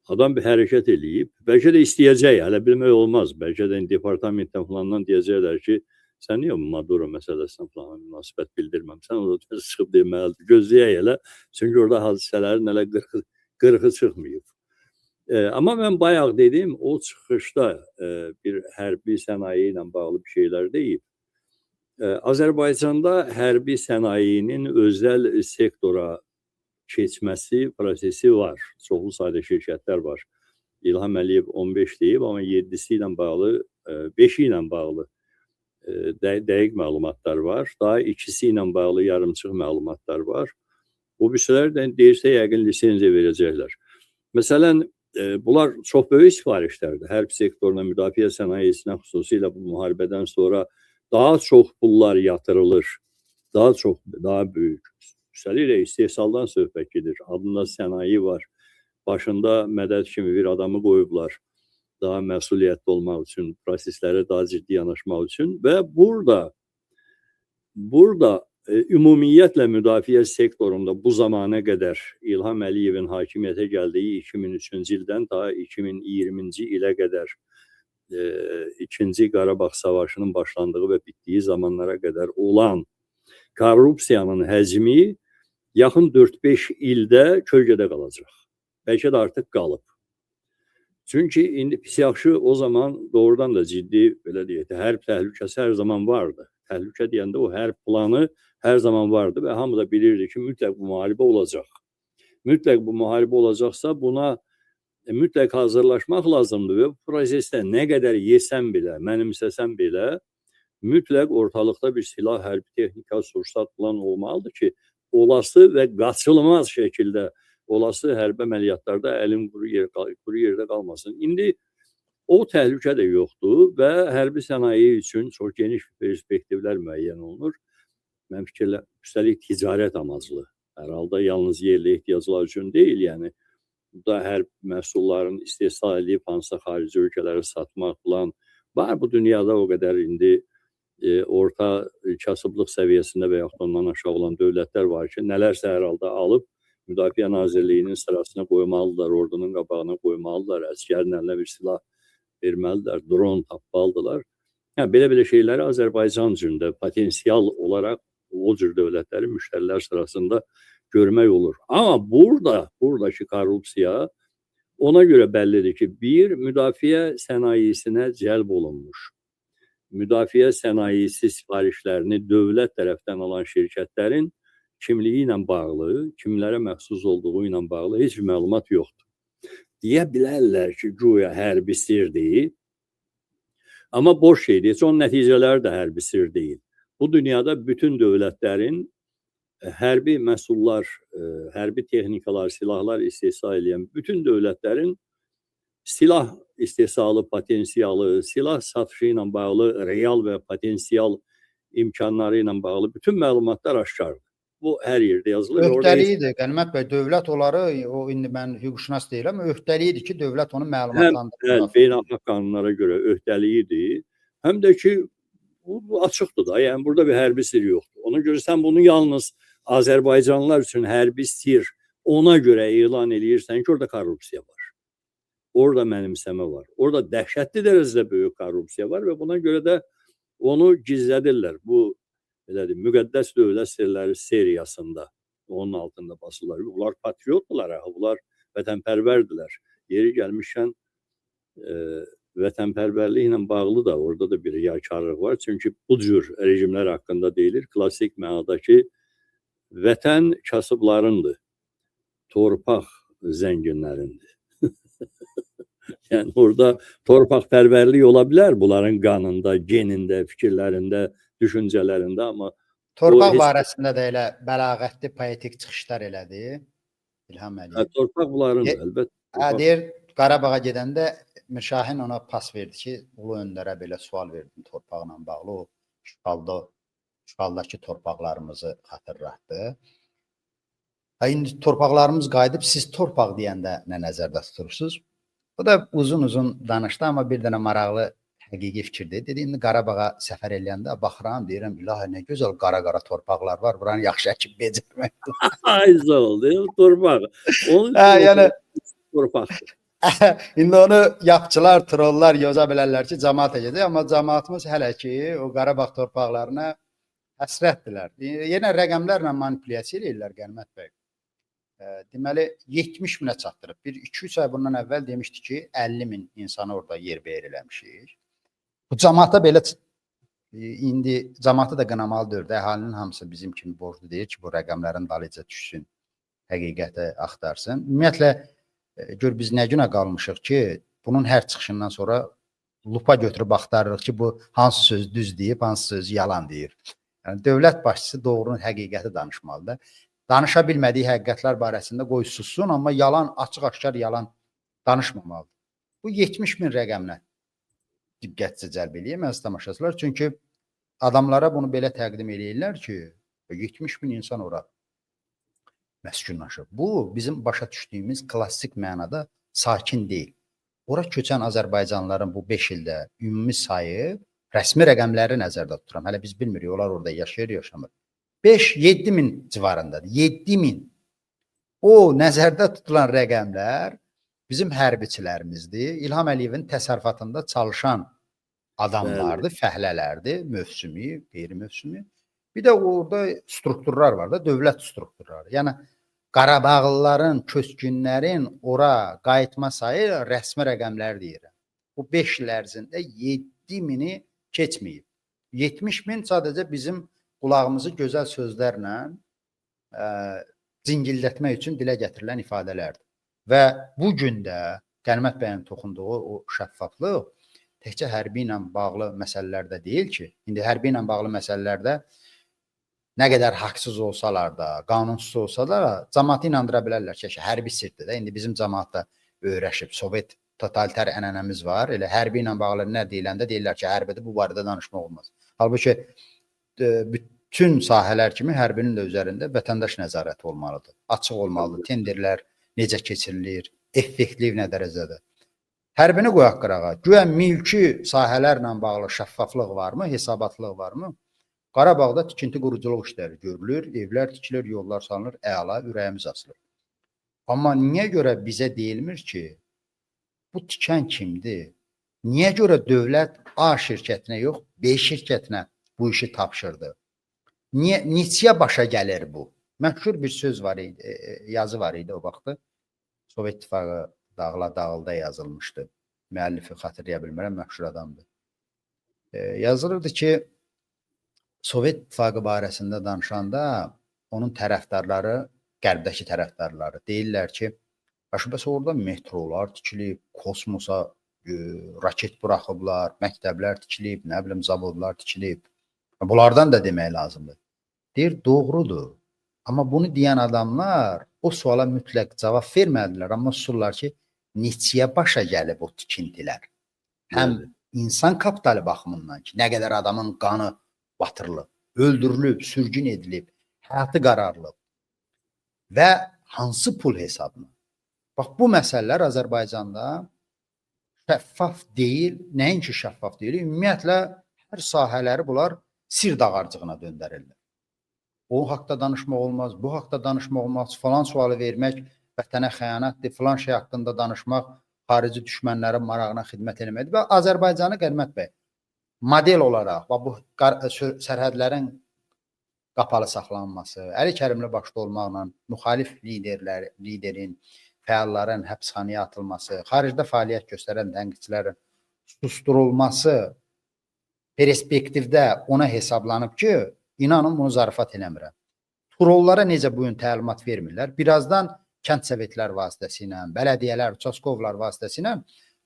Adam bir hərəkət eləyib. Bəlkə də istəyəcək, hələ bilmək olmaz. Bəlkə də departamentdən falandan deyəcəklər ki, sən niyə Maduro məsələsindən falan münasibət bildirməmsən? O da çıxıb deməlidir. Gözləyək elə. Çünki orada hadisələrin hələ qırxı çıxmayıb. Amma mən bayaq dedim, o çıxışda bir hərbi sənaye ilə bağlı bir şeylər deyib. Azərbaycanda hərbi sənayenin özəl sektora keçməsi prosesi var. Çoxlu sayda şirkətlər var. İlham Əliyev 15 deyib, amma 7-si ilə bağlı, 5-i ilə bağlı dəqiq məlumatlar var. Daha 2-si ilə bağlı yarımçıq məlumatlar var. O birisi də deyirsə, yəqin lisenziya verəcəklər. Məsələn, bunlar çox böyük sifarişlərdir. Hərb sektoruna, müdafiə sənayesinə, xüsusilə bu müharibədən sonra daha çox pullar yatırılır. Daha böyük. Üstəlik də istehsaldan söhbət gedir. Adında sənaye var. Başında mədəd kimi bir adamı qoyublar. Daha məsuliyyətli olmaq üçün, proseslərə daha ciddi yanaşmaq üçün və burada ümumiyyətlə müdafiə sektorunda bu zamana qədər İlham Əliyevin hakimiyyətə gəldiyi 2003-cü ildən daha 2020-ci ilə qədər 2-ci Qarabağ Savaşının başlandığı və bitdiyi zamanlara qədər olan korrupsiyanın həcmi yaxın 4-5 ildə kölgədə qalacaq. Bəlkə də artıq qalıb. Çünki indi pis yaxşı o zaman doğrudan da ciddi, belə deyək, hərb təhlükəsi hər zaman vardı. Təhlükə deyəndə o hərb planı hər zaman vardı və hamı da bilirdi ki, mütləq bu müharibə olacaq. Mütləq bu müharibə olacaqsa buna mütləq hazırlaşmaq lazımdır və bu prosesdə nə qədər yesən belə, mənimsəsən belə, mütləq ortalıqda bir silah, hərbi texnika, sursat plan olmalıdır ki, olası və qaçılmaz şəkildə olası hərbi əməliyyatlarda əlin quru yerdə qalmasın. İndi o təhlükə də yoxdur və hərbi sənaye üçün çox geniş perspektivlər müəyyən olunur. Mən fikirlə, üstəlik ticarət amaclı. Hər halda yalnız yerli ehtiyaclar üçün deyil, yəni bu da hərb məhsullarının istehsal edib hansısa xarici ölkələrə satmaq falan var. Bu dünyada o qədər indi orta kasıblıq səviyyəsində və yaxud ondan aşağı olan dövlətlər var ki, nələrsə hər halda alıb Müdafiə Nazirliyinin sırasına qoymalıdırlar, ordunun qabağına qoymalıdırlar, əskərin əlinə bir silah verməlidirlər, dron tapmalıdırlar. Belə şeyləri Azərbaycan üçün də potensial olaraq o cür dövlətlərin müştərilər sırasında görmək olur. Amma buradakı korrupsiya ona görə bəllidir ki, bir, müdafiə sənayesinə cəlb olunmuş. Müdafiə sənayesi sifarişlərini dövlət tərəfdən alan şirkətlərin kimliyi ilə bağlı, kimlərə məxsus olduğu ilə bağlı heç bir məlumat yoxdur. Deyə bilərlər ki, güya hərbi sirdir, amma boş şeydir. Heç onun nəticələri də hərbi sir deyil. Bu dünyada bütün dövlətlərin hərbi məhsullar, hərbi texnikalar, silahlar istehsal edən bütün dövlətlərin silah istehsalı potensialı, silah satışı ilə bağlı real və potensial imkanları ilə bağlı bütün məlumatlar aşkardır. Bu hər yerdə yazılır. Öhdəliyidir, Qənimət bəy, dövlət onları, o indi mən hüquqşünas deyirəm, öhdəliyidir ki, dövlət onu məlumatlandırır. Həm beynəlxalq qanunlara görə öhdəliyidir, həm də ki, bu açıqdır da, yəni burada bir hərbi sir yoxdur. Ona görə sən bunu yalnız Azərbaycanlılar üçün hərbi sir ona görə elan eləyirsən ki, orada korrupsiya var. Orada mənimsəmə var. Orada dəhşətli dərəcədə böyük korrupsiya var və buna görə də onu gizlədirlər. Bu belədir, müqəddəs dövlət sirləri seriyasında onun altında basırlar. Bunlar patriotdular, bunlar vətənpərvərdilər. Yeri gəlmişkən vətənpərvərliklə bağlı da orada da bir riyakarlıq var. Çünki bu cür rejimlər haqqında deyilir, klassik mənadakı vətən kasıblarındır, torpaq zənginlərindir. Yəni orada torpaqpərvərlik ola bilər bunların qanında, genində, fikirlərində, düşüncələrində, amma Torpaq heç- barəsində də elə bəlağətli poetik çıxışlar elədi İlham Əliyev. torpaq bunlarındır, Ye- əlbəttə. Hə, Torpaq- deyir Qarabağa gedəndə Mirşahin ona pas verdi ki, Ulu Öndərə belə sual verdim torpaqla bağlı. O işğaldakı torpaqlarımızı xatırlatdı. Ha, indi torpaqlarımız qayıdıb, siz torpaq deyəndə nə nəzərdə tutursunuz? O da uzun-uzun danışdı, amma bir dənə maraqlı həqiqi fikirdir. Dedi, indi Qarabağa səfər eləyəndə baxıram, deyirəm, ilahi nə gözəl qara-qara torpaqlar var, buranı yaxşı əkib becərmək. Ay sağ ol, deyil, torpaq. Onun Hə, üçün yəni torpaqdır. indi onu yapçılar, trollar yoza bilərlər ki, cəmaət edəcək, amma cəmaatımız hələ ki o Qarabağ torpaqlarına həsrətdirlər. Yenə rəqəmlərlə manipulyasiya edirlər Qənimət bəy. Deməli 70 minə çatdırıb. Bir 2-3 ay bundan əvvəl demişdi ki, 50 min insanı orada yerbeyer eləmişik. Bu cəmaata belə indi cəmaatı da qınamalı deyil. Əhalinin hamısı bizim kimi borclu deyir ki, bu rəqəmlərin dalınca düşsün, həqiqəti axtarsın. Ümumiyyətlə gör biz nə günə qalmışıq ki, bunun hər çıxışından sonra lupa götürüb axtarırıq ki, bu hansı söz düz deyib, hansı söz yalan deyir. Yəni dövlət başçısı doğrunun həqiqəti danışmalıdır. Danışa bilmədiyi həqiqətlər barəsində qoy sussun, amma yalan, açıq-aşkar yalan danışmamalıdır. Bu 70 min rəqəmlə diqqətcə cəlb eləyir əziz tamaşaçılar. Çünki adamlara bunu belə təqdim eləyirlər ki, 70 min insan ora məskunlaşıb. Bu bizim başa düşdüyümüz klassik mənada sakin deyil. Ora köçən Azərbaycanlıların bu 5 ildə ümumi sayı, rəsmi rəqəmləri nəzərdə tuturam. Hələ biz bilmirik, onlar orada yaşayır, yaşamır. 5-7 min civarındadır. 7 min. O nəzərdə tutulan rəqəmlər bizim hərbiçilərimizdir. İlham Əliyevin təsərrüfatında çalışan adamlardır, fəhlələrdir, mövsümi, qeyri-mövsümi. Bir də orada strukturlar var da, dövlət strukturları. Yəni Qarabağlıların, köçkünlərin ora qayıtma sayı rəsmi rəqəmlər deyirəm. Bu 5 il ərzində 7 mini keçməyib. 70 min sadəcə bizim qulağımızı gözəl sözlərlə cingildətmək üçün dilə gətirilən ifadələrdir. Və bu gün də Qənimət bəyin toxunduğu o şəffaflıq təkcə hərbi ilə bağlı məsələlərdə deyil ki, indi hərbi ilə bağlı məsələlərdə nə qədər haqsız olsalar da, qanunsuz olsa da, cəmaatı inandıra bilərlər ki, hərbi sirdir də. İndi bizim cəmaat da öyrəşib, Sovet totalitar ənənəmiz var. Elə hərbi ilə bağlı nə deyiləndə deyirlər ki, hərbidir, bu barədə danışmaq olmaz. Halbuki bütün sahələr kimi hərbinin də üzərində vətəndaş nəzarəti olmalıdır. Açıq olmalıdır. Tenderlər necə keçirilir, effektiv nə dərəcədə. Hərbini qoyaq qırağa. Güya mülki sahələrlə bağlı şəffaflıq varmı, hesabatlıq varmı? Qarabağda tikinti quruculuq işləri görülür, evlər tikilir, yollar salınır, əla, ürəyimiz asılır. Amma niyə görə bizə deyilmir ki, bu tikən kimdir? Niyə görə dövlət A şirkətinə yox, B şirkətinə bu işi tapşırdı? Neçəyə başa gəlir bu? Məşhur bir söz var idi, yazı var idi o vaxtı. Sovet İttifaqı dağılda yazılmışdı. Müəllifi xatırlaya bilmirəm, məşhur adamdır. Yazılırdı ki, Sovet İttifaqı barəsində danışanda onun tərəfdarları, qərbdəki tərəfdarları deyirlər ki, bəs orada metrolar tikilib, kosmosa raket buraxıblar, məktəblər tikilib, nə bilim zavodlar tikilib. Bunlardan da demək lazımdır. Deyir, doğrudur. Amma bunu deyən adamlar o suala mütləq cavab vermədilər. Amma sorurlar ki, neçəyə başa gəlib o tikintilər? Həm insan kapitali baxımından ki, nə qədər adamın qanı batırılıb, öldürülüb, sürgün edilib, həyatı qararılıb və hansı pul hesabına? Bax, bu məsələlər Azərbaycanda şəffaf deyil, nəinki şəffaf deyil, ümumiyyətlə hər sahələri bunlar sir dağarcığına döndərirlər. O haqda danışmaq olmaz, bu haqda danışmaq olmaz, falan sualı vermək vətənə xəyanətdir, falan şey haqqında danışmaq xarici düşmənlərin marağına xidmət eləməkdir və Azərbaycanı Qənimət bəy model olaraq bu sərhədlərin qapalı saxlanması, Əli Kərimli başda olmaqla müxalif liderin, fəalların həbsxanaya atılması, xaricdə fəaliyyət göstərən tənqidçilərin susturulması perspektivdə ona hesablanıb ki, inanın bunu zarafat eləmirəm. Trollara necə bu gün təlimat vermirlər? Birazdan kənd sovetlər vasitəsilə, bələdiyyələr, uçaskovlar vasitəsilə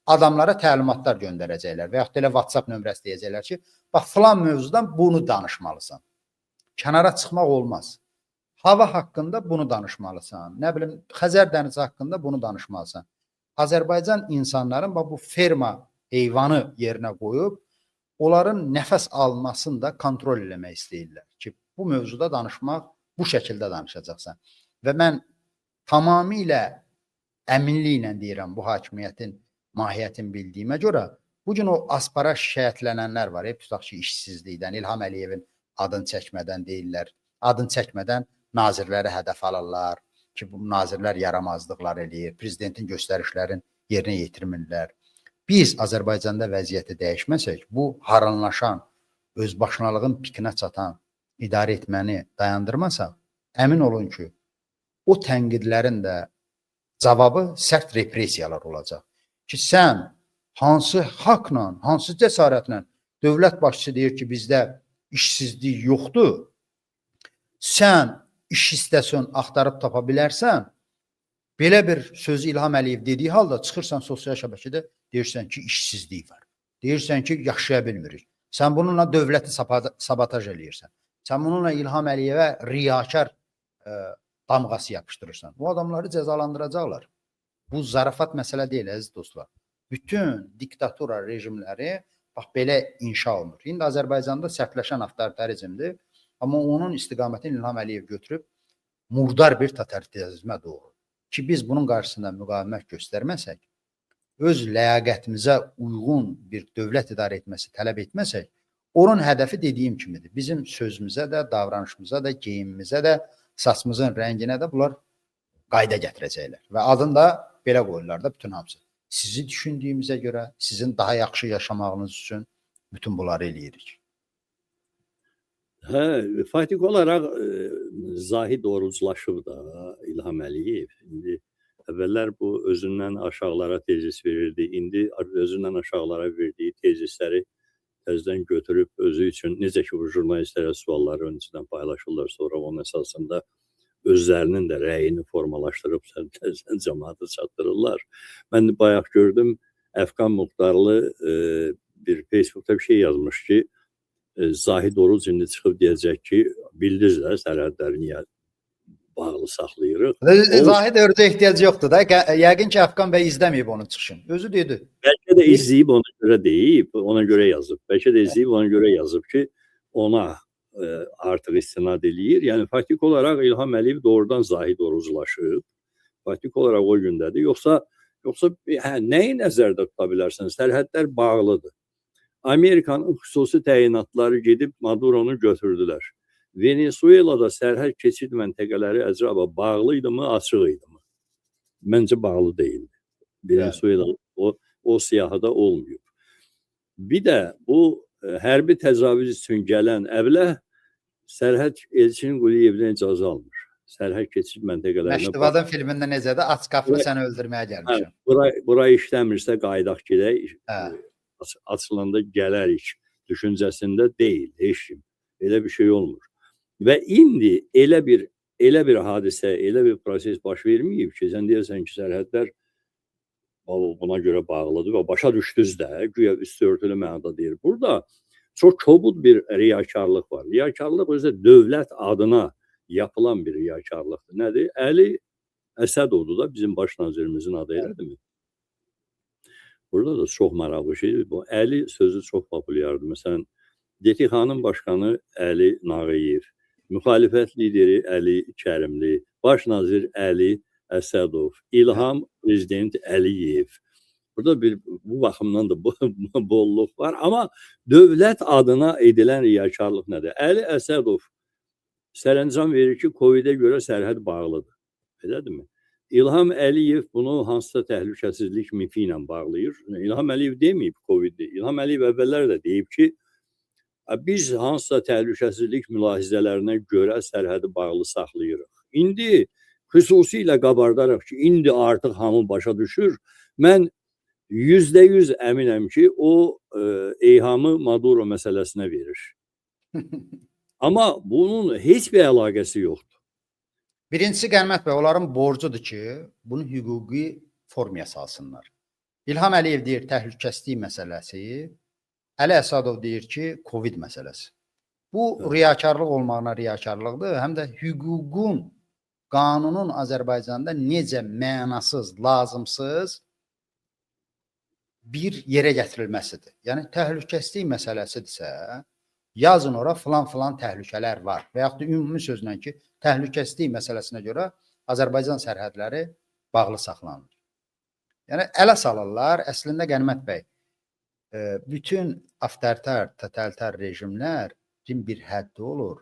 adamlara təlimatlar göndərəcəklər və yaxud da elə WhatsApp nömrəsi deyəcəklər ki, bax filan mövzudan bunu danışmalısan. Kənara çıxmaq olmaz. Hava haqqında bunu danışmalısan. Nə bilim, Xəzər dənizi haqqında bunu danışmalısan. Azərbaycan insanların bu ferma heyvanı yerinə qoyub, onların nəfəs almasını da kontrol eləmək istəyirlər ki, bu mövzuda danışmaq bu şəkildə danışacaqsan. Və mən tamamilə əminliklə deyirəm bu hakimiyyətin mahiyyətini bildiyimə görə, bugün o aspara şikayətlənənlər var. Tutaq ki, işsizlikdən, İlham Əliyevin adını çəkmədən deyirlər, adını çəkmədən nazirləri hədəf alırlar ki, bu nazirlər yaramazlıqlar eləyir, prezidentin göstərişlərin yerinə yetirmirlər. Biz Azərbaycanda vəziyyəti dəyişməsək, bu haranlaşan, özbaşınalığın pikinə çatan idarə etməni dayandırmasaq, əmin olun ki, o tənqidlərin də cavabı sərt repressiyalar olacaq. Ki, sən hansı haqla, hansı cəsarətlə dövlət başçısı deyir ki, bizdə işsizlik yoxdur, sən iş istəsən, axtarıb tapa bilərsən, belə bir sözü İlham Əliyev dediyi halda çıxırsan sosial şəbəkədə, deyirsən ki, işsizlik var. Deyirsən ki, yaşaya bilmirik. Sən bununla dövləti sabotaj eləyirsən. Sən bununla İlham Əliyevə riyakar damğası yapışdırırsan. Bu adamları cəzalandıracaqlar. Bu zarafat məsələ deyil, əziz dostlar. Bütün diktatura rejimləri bax belə inşa olunur. İndi Azərbaycanda sərtləşən avtoritarizmdir, amma onun istiqamətini İlham Əliyev götürüb murdar bir totalitarizmə doğru. Ki biz bunun qarşısında müqavimət göstərməsək, öz ləyaqətimizə uyğun bir dövlət idarə etməsi tələb etməsək, onun hədəfi dediyim kimidir. Bizim sözümüzə də, davranışımıza da, geyimimizə də, saçımızın rənginə də bunlar qayda gətirəcəklər. Və adını da belə qoyurlar da bütün hamısı. Sizi düşündüyümüzə görə, sizin daha yaxşı yaşamağınız üçün bütün bunları eləyirik. Hə, faktik olaraq zahid oruclaşıb da İlham Əliyev. İndi əvvəllər bu özündən aşağılara tezis verirdi. İndi özündən aşağılara verdiyi tezisləri təzədən götürüb özü üçün, necə ki bu jurnalistlərə sualları öncədən paylaşırlar, sonra onun əsasında özlərinin də rəyini formalaşdırıb təzədən cəmaata çatdırırlar. Mən bayaq gördüm, Əfqan Muxtarlı bir Facebookda bir şey yazmış ki, Zahid Oruc indi çıxıb deyəcək ki, bildiniz də sərhədləri niyə bağlı saxlayırıq. Zahid Oruca ehtiyac yoxdur da. Yəqin ki, Əfqan bəy izləməyib onun çıxışını. Özü dedi. Bəlkə də izləyib ona görə deyib, ona görə yazıb. Bəlkə də izləyib ona görə yazıb ki, ona artıq istinad eləyir. Yəni faktik olaraq İlham Əliyev doğrudan Zahid Oruclaşıb. Faktik olaraq o gündədir. Yoxsa nəyi nəzərdə tuta bilərsən? Sərhədlər bağlıdır. Amerikanın xüsusi təyinatları gedib Maduronu götürdülər. Venezuelada sərhəd keçid məntəqələri əcaba bağlı idi mi, açıq idi mi? Məncə bağlı deyildi. Venezuela o siyahıda olmuyor. Bir də bu hərbi təcavüz üçün gələn əvləh sərhəd elçinin Quliyevdən icazə almır. Sərhəd keçid məntəqələrinə... Məktubadın filmində necədir? Aç qapını səni öldürməyə gəlmişəm. Bura işləmirsə qaydaq gedək. Açılanda gələrik düşüncəsində deyil, heç kim. Elə bir şey olmur. Və indi elə bir hadisə, elə bir proses baş verməyib ki, sən deyəsən ki, sərhədlər buna görə bağlıdır və başa düşdünüz də, güya üstü örtülü mənada deyir. Burada çox kobud bir riyakarlıq var. Riyakarlıq özü dövlət adına yapılan bir riyakarlıqdır. Nədir? Əli Əsədovdur da bizim baş nazirimizin adı elədir mi? Burada da çox maraqlı şeydir. Bu Əli sözü çox populyardır. Məsələn, DTX-nın başqanı Əli Nağıyev, müxalifət lideri Əli Kərimli, baş nazir Əli Əsədov, İlham prezident Əliyev. Burada bu baxımdan da bolluq var. Amma dövlət adına edilən riyakarlıq nədir? Əli Əsədov sərəncam verir ki, Covid-ə görə sərhəd bağlıdır. Belədir mi? İlham Əliyev bunu hansısa təhlükəsizlik mifi ilə bağlayır. İlham Əliyev deməyib Covid-i. İlham Əliyev əvvəllər də deyib ki, biz hansısa təhlükəsizlik mülahizələrinə görə sərhədi bağlı saxlayırıq. İndi xüsusilə qabardaraq ki, indi artıq hamı başa düşür. Mən %100 əminəm ki, o eyhamı Maduro məsələsinə verir. Amma bunun heç bir əlaqəsi yoxdur. Birincisi Qənimət bəy, onların borcudur ki, bunu hüquqi formaya salsınlar. İlham Əliyev deyir təhlükəsizlik məsələsi, Əli Əsadov deyir ki, Covid məsələsi. Bu riyakarlıq olmağına riyakarlıqdır, həm də hüququn, qanunun Azərbaycanda necə mənasız, lazımsız bir yerə gətirilməsidir. Yəni təhlükəsizlik məsələsidirsə, yazın ora filan təhlükələr var və yaxud da ümumi sözlə ki, təhlükəsizlik məsələsinə görə Azərbaycan sərhədləri bağlı saxlanılır. Yəni ələ salırlar. Əslində Qənimət bəy, bütün avtoritar, totalitar rejimlərin bir həddi olur.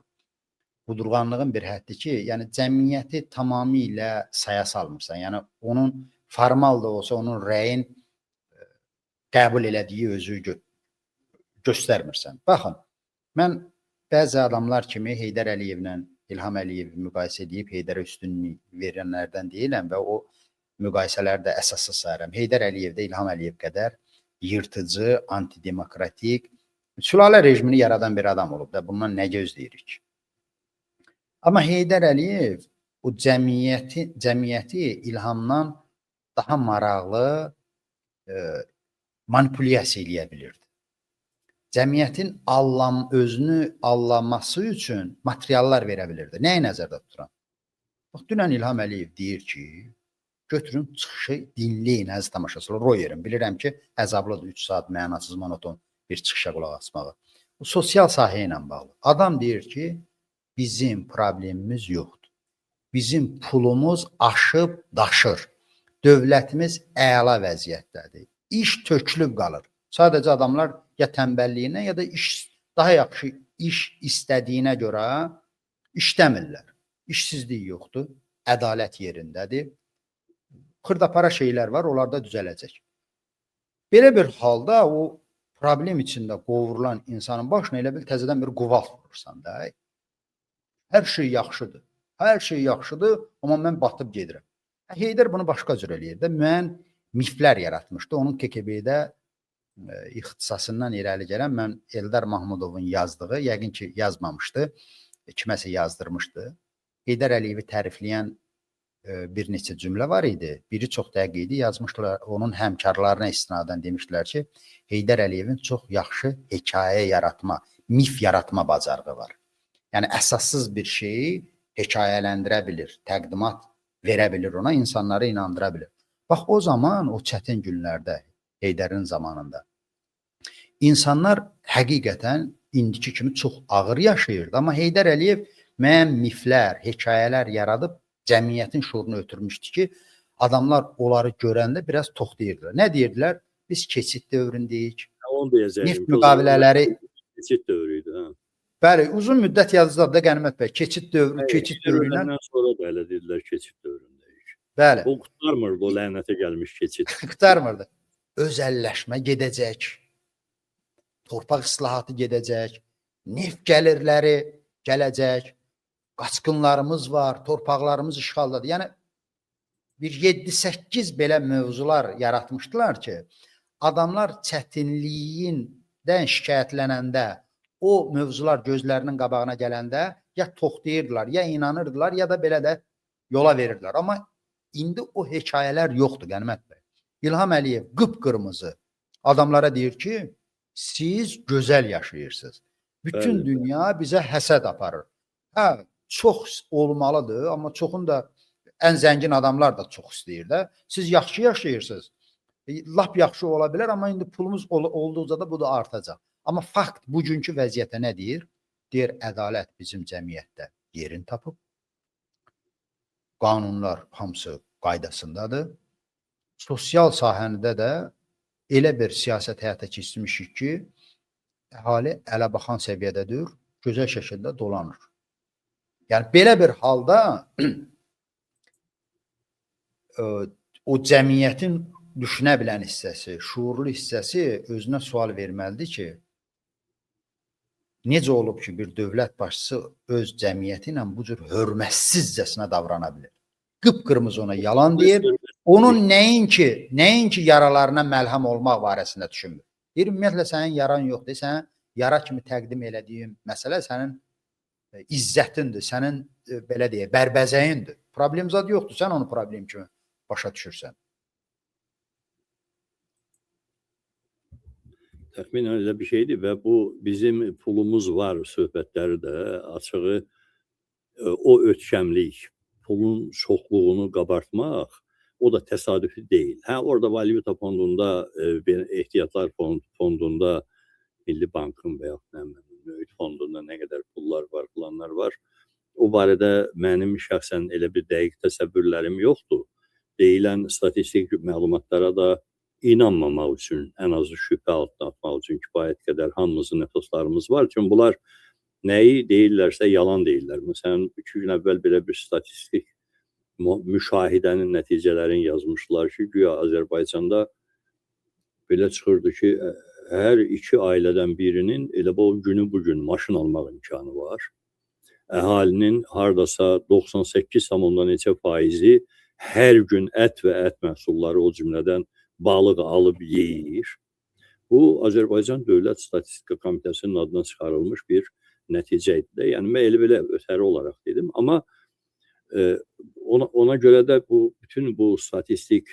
Qudurğanlığın bir həddi ki, yəni cəmiyyəti tamamilə saya salmırsan. Yəni onun formal da olsa onun rəyin qəbul elədiyi özü göstərmirsən. Baxın, mən bəzi adamlar kimi Heydər Əliyevlə İlham Əliyevi müqayisə edib Heydərə üstünlük verənlərdən deyiləm və o müqayisələrdə əsassız sayıram. Heydər Əliyev də İlham Əliyev qədər yırtıcı, antidemokratik, sülalə rejimini yaradan bir adam olub da bundan nə gözləyirik? Amma Heydər Əliyev o cəmiyyəti İlhamdan daha maraqlı manipulyasiya eləyə bilirdi. Cəmiyyətin özünü anlaması üçün materiallar verə bilirdi. Nəyi nəzərdə tuturam? Bax, dünən İlham Əliyev deyir ki, götürün çıxışı dinləyin əziz tamaşaçılar. Royerim. Bilirəm ki, əzablıdır 3 saat mənasız monoton bir çıxışa qulaq asmağı. Bu sosial sahə ilə bağlı. Adam deyir ki, bizim problemimiz yoxdur. Bizim pulumuz aşıb daşır. Dövlətimiz əla vəziyyətdədir. İş tökülüb qalır. Sadəcə adamlar ya tənbəlliyinə ya da daha yaxşı iş istədiyinə görə işləmirlər. İşsizlik yoxdur, ədalət yerindədir. Xırdapara şeylər var, onlar da düzələcək. Belə bir halda o problem içində qovurulan insanın başına elə bil təzədən bir quvalt vurursan da. Hər şey yaxşıdır. Hər şey yaxşıdır, amma mən batıb gedirəm. Heydər bunu başqa cür eləyir də. Mən miflər yaratmışdı. Onun KKB-də ixtisasından irəli gələn mən Eldar Mahmudovun yazdığı, yəqin ki yazmamışdı, kiməsə yazdırmışdı. Heydər Əliyevi tərifləyən bir neçə cümlə var idi. Biri çox dəqiq idi, yazmışdılar. Onun həmkarlarına istinadən demişdilər ki, Heydər Əliyevin çox yaxşı hekayə yaratma, mif yaratma bacarığı var. Yəni əsassız bir şeyi hekayələndirə bilir, təqdimat verə bilir ona, insanları inandıra bilir. Bax, o zaman, o çətin günlərdə, Heydərin zamanında insanlar həqiqətən indiki kimi çox ağır yaşayırdı. Amma Heydər Əliyev müəyyən miflər, hekayələr yaradıb cəmiyyətin şuurunu ötürmüşdü ki, adamlar onları görəndə biraz toxtayırdılar. Nə deyirdilər? Biz keçid dövründəyik. Neft müqavilələri keçid dövrüydü. Hə. Bəli, uzun müddət yazdılar da Qənimət bəy. Keçid dövrü, keçid dövründən sonra da elə dedilər keçid dövründəyik. Bəli. O qurtarmırdı, o lənətə gəlmiş keçid. Qurtarmırdı. Özəlləşmə gedəcək. Torpaq islahatı gedəcək. Neft gəlirləri gələcək. Qaçqınlarımız var, torpaqlarımız işğaldadır. Yəni bir 7-8 belə mövzular yaratmışdılar ki, adamlar çətinliyindən şikayətlənəndə, o mövzular gözlərinin qabağına gələndə ya toxtayırdılar, ya inanırdılar, ya da belə də yola verirdilər. Amma indi o hekayələr yoxdur Qənimət bəy. İlham Əliyev qıpqırmızı adamlara deyir ki, siz gözəl yaşayırsınız. Bütün dünya bizə həsəd aparır. Hə, çox olmalıdır, amma çoxun da ən zəngin adamlar da çox istəyir də. Siz yaxşı yaşayırsınız. Lap yaxşı ola bilər, amma indi pulumuz olduqca da bu da artacaq. Amma fakt bugünkü vəziyyətə nə deyir? Deyir, ədalət bizim cəmiyyətdə yerini tapıb. Qanunlar hamısı qaydasındadır. Sosial sahəndə də elə bir siyasət həyata keçirmişik ki, əhali ələ baxan səviyyədədir, gözəl şəkildə dolanır. Yəni, belə bir halda o cəmiyyətin düşünə bilən hissəsi, şuurlu hissəsi özünə sual verməlidir ki, necə olub ki, bir dövlət başçısı öz cəmiyyəti ilə bu cür hörmətsizcəsinə davrana bilir. Qıpqırmızı ona yalan deyir. onun nəinki yaralarına məlhəm olmaq barəsində düşünmür. Deyir, ümumiyyətlə sənin yaran yoxdur, sən yara kimi təqdim elədiyim məsələ sənin izzətindir, sənin belə deyə bərbəzəyindir. Problem zad yoxdur, sən onu problem kimi başa düşürsən. Təxminən elə bir şeydir və bu bizim pulumuz var söhbətləri də açığı o ötkəmlik, pulun çoxluğunu qabartmaq o da təsadüfi deyil. Hə, orada valyuta fondunda, ehtiyatlar fondunda, Milli Bankın və yaxud mühit fondunda nə qədər pullar var, planlar var. O barədə mənim şəxsən elə bir dəqiq təsəvvürlərim yoxdur. Deyilən statistik məlumatlara da inanmamaq üçün, ən azı şübhə altına atmaq üçün kifayət qədər hamımızın əsaslarımız var. Çünki bunlar nəyi deyirlərsə yalan deyirlər. Məsələn, 2 gün əvvəl belə bir statistik müşahidənin nəticələrini yazmışlar ki, güya Azərbaycanda belə çıxırdı ki, hər 2 ailədən birinin elə bu günü bugün maşın almaq imkanı var. Əhalinin hardasa 98,neçə% hər gün ət və ət məhsulları, o cümlədən balıq alıb yeyir. Bu, Azərbaycan Dövlət Statistika Komitəsinin adına çıxarılmış bir nəticə idi. Yəni, mən elə ötəri olaraq dedim. Amma ona görə də bütün bu statistik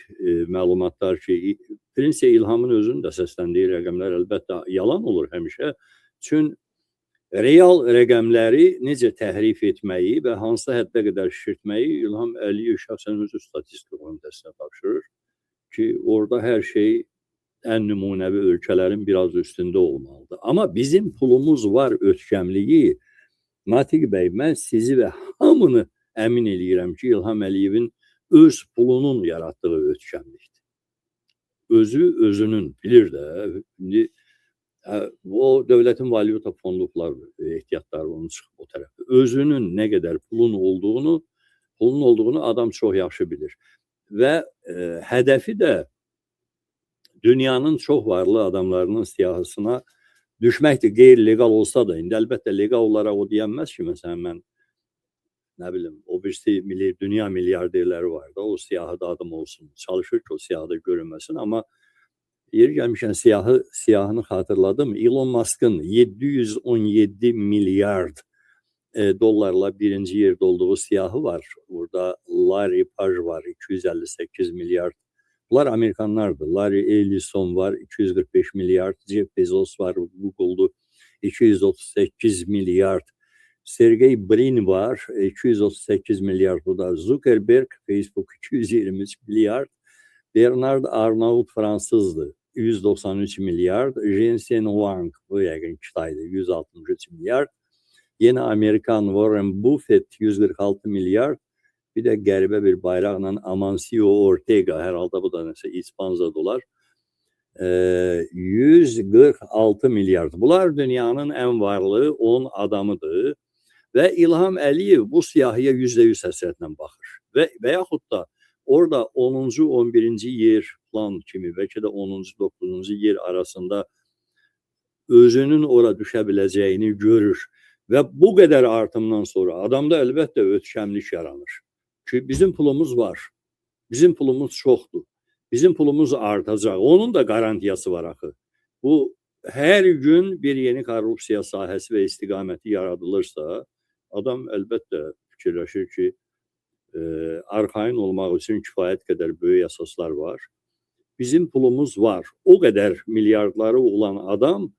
məlumatlar ki, Prinsiya İlhamın özünün də səsləndiyi rəqəmlər əlbəttə yalan olur həmişə. Çünki real rəqəmləri necə təhrif etməyi və hansı həddə qədər şişirtməyi İlham Əliyev şəxsən özü statistika komitəsinə tapşırır ki, orada hər şey ən nümunəvi ölkələrin biraz üstündə olmalıdır. Amma bizim pulumuz var ötkəmliyi, Natiq bəy, mən sizi və hamını əmin eləyirəm ki, İlham Əliyevin öz pulunun yaratdığı ötkəmlikdir. Özü özünün, bilir də, o dövlətin valyuta fondluqlar ehtiyatları onu çıxıb o tərəfə. Özünün nə qədər pulun olduğunu adam çox yaxşı bilir. Və hədəfi də dünyanın çox varlı adamlarının siyahısına düşməkdir, qeyri-legal olsa da, indi əlbəttə legal olaraq o deyənməz ki, məsələn, mən nə bilim, o birisi dünya milyarderləri var da, o siyahıda adım olsun, çalışır ki, o siyahıda görünməsin, amma yeri gəlmişən siyahını xatırladım, Elon Musk'ın 717 milyard dollarla birinci yerdə olduğu siyahı var. Burada Larry Page var, 258 milyard. Bunlar Amerikanlardır. Larry Ellison var, 245 milyard. Jeff Bezos var, Google'du, 238 milyard. Sergey Brin var, 238 milyard. Bu da Zuckerberg, Facebook 223 milyard. Bernard Arnault Fransızdı, 193 milyard. Jensen Huang, bu yəqin Kitaydı, 163 milyard. Yeni Amerikan Warren Buffett 146 milyard. Bir də qəribə bir bayraqla Amancio Ortega, hər halda bu da nəsə İspanza dolar. 146 milyard. Bunlar dünyanın ən varlı 10 adamıdır. Və İlham Əliyev bu siyahıya %100 həsrətlə baxır. Və yaxud da orada 10-cu, 11-ci yer plan kimi, bəlkə də 10-cu, 9-cu yer arasında özünün ora düşə biləcəyini görür. Və bu qədər artımdan sonra adamda əlbəttə ötkəmlik yaranır. Ki bizim pulumuz var, bizim pulumuz çoxdur, bizim pulumuz artacaq, onun da garantiyası var axı. Bu, hər gün bir yeni korrupsiya sahəsi və istiqaməti yaradılırsa, adam əlbəttə fikirləşir ki, arxain olmaq üçün kifayət qədər böyük əsaslar var. Bizim pulumuz var, o qədər milyardları olan adam,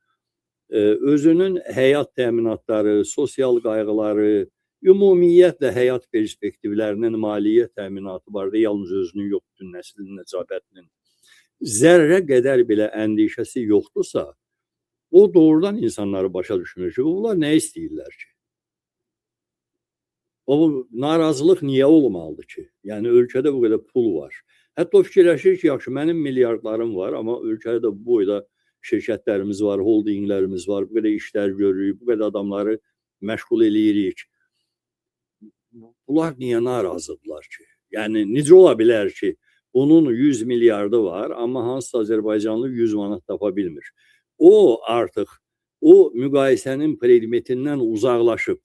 özünün həyat təminatları, sosial qayğıları, ümumiyyətlə həyat perspektivlərinin maliyyə təminatı var da, yalnız özünün yox, bütün nəslinin nəcabətinin zərrə qədər belə əndişəsi yoxdursa, o doğrudan insanları başa düşmür ki, bunlar nə istəyirlər ki? O narazılıq niyə olmalıdır ki? Yəni, ölkədə bu qədər pul var. Hətta o fikirləşir ki, yaxşı, mənim milyardlarım var, amma ölkədə bu boyda şirkətlərimiz var, holdinglərimiz var, bu qədər işlər görürük, bu qədər adamları məşğul eləyirik. Bunlar niyə narazıdırlar ki? Yəni, necə ola bilər ki, onun 100 milyardı var, amma hansısa Azərbaycanlı 100 manat tapa bilmir. O artıq, o müqayisənin predmetindən uzaqlaşıb,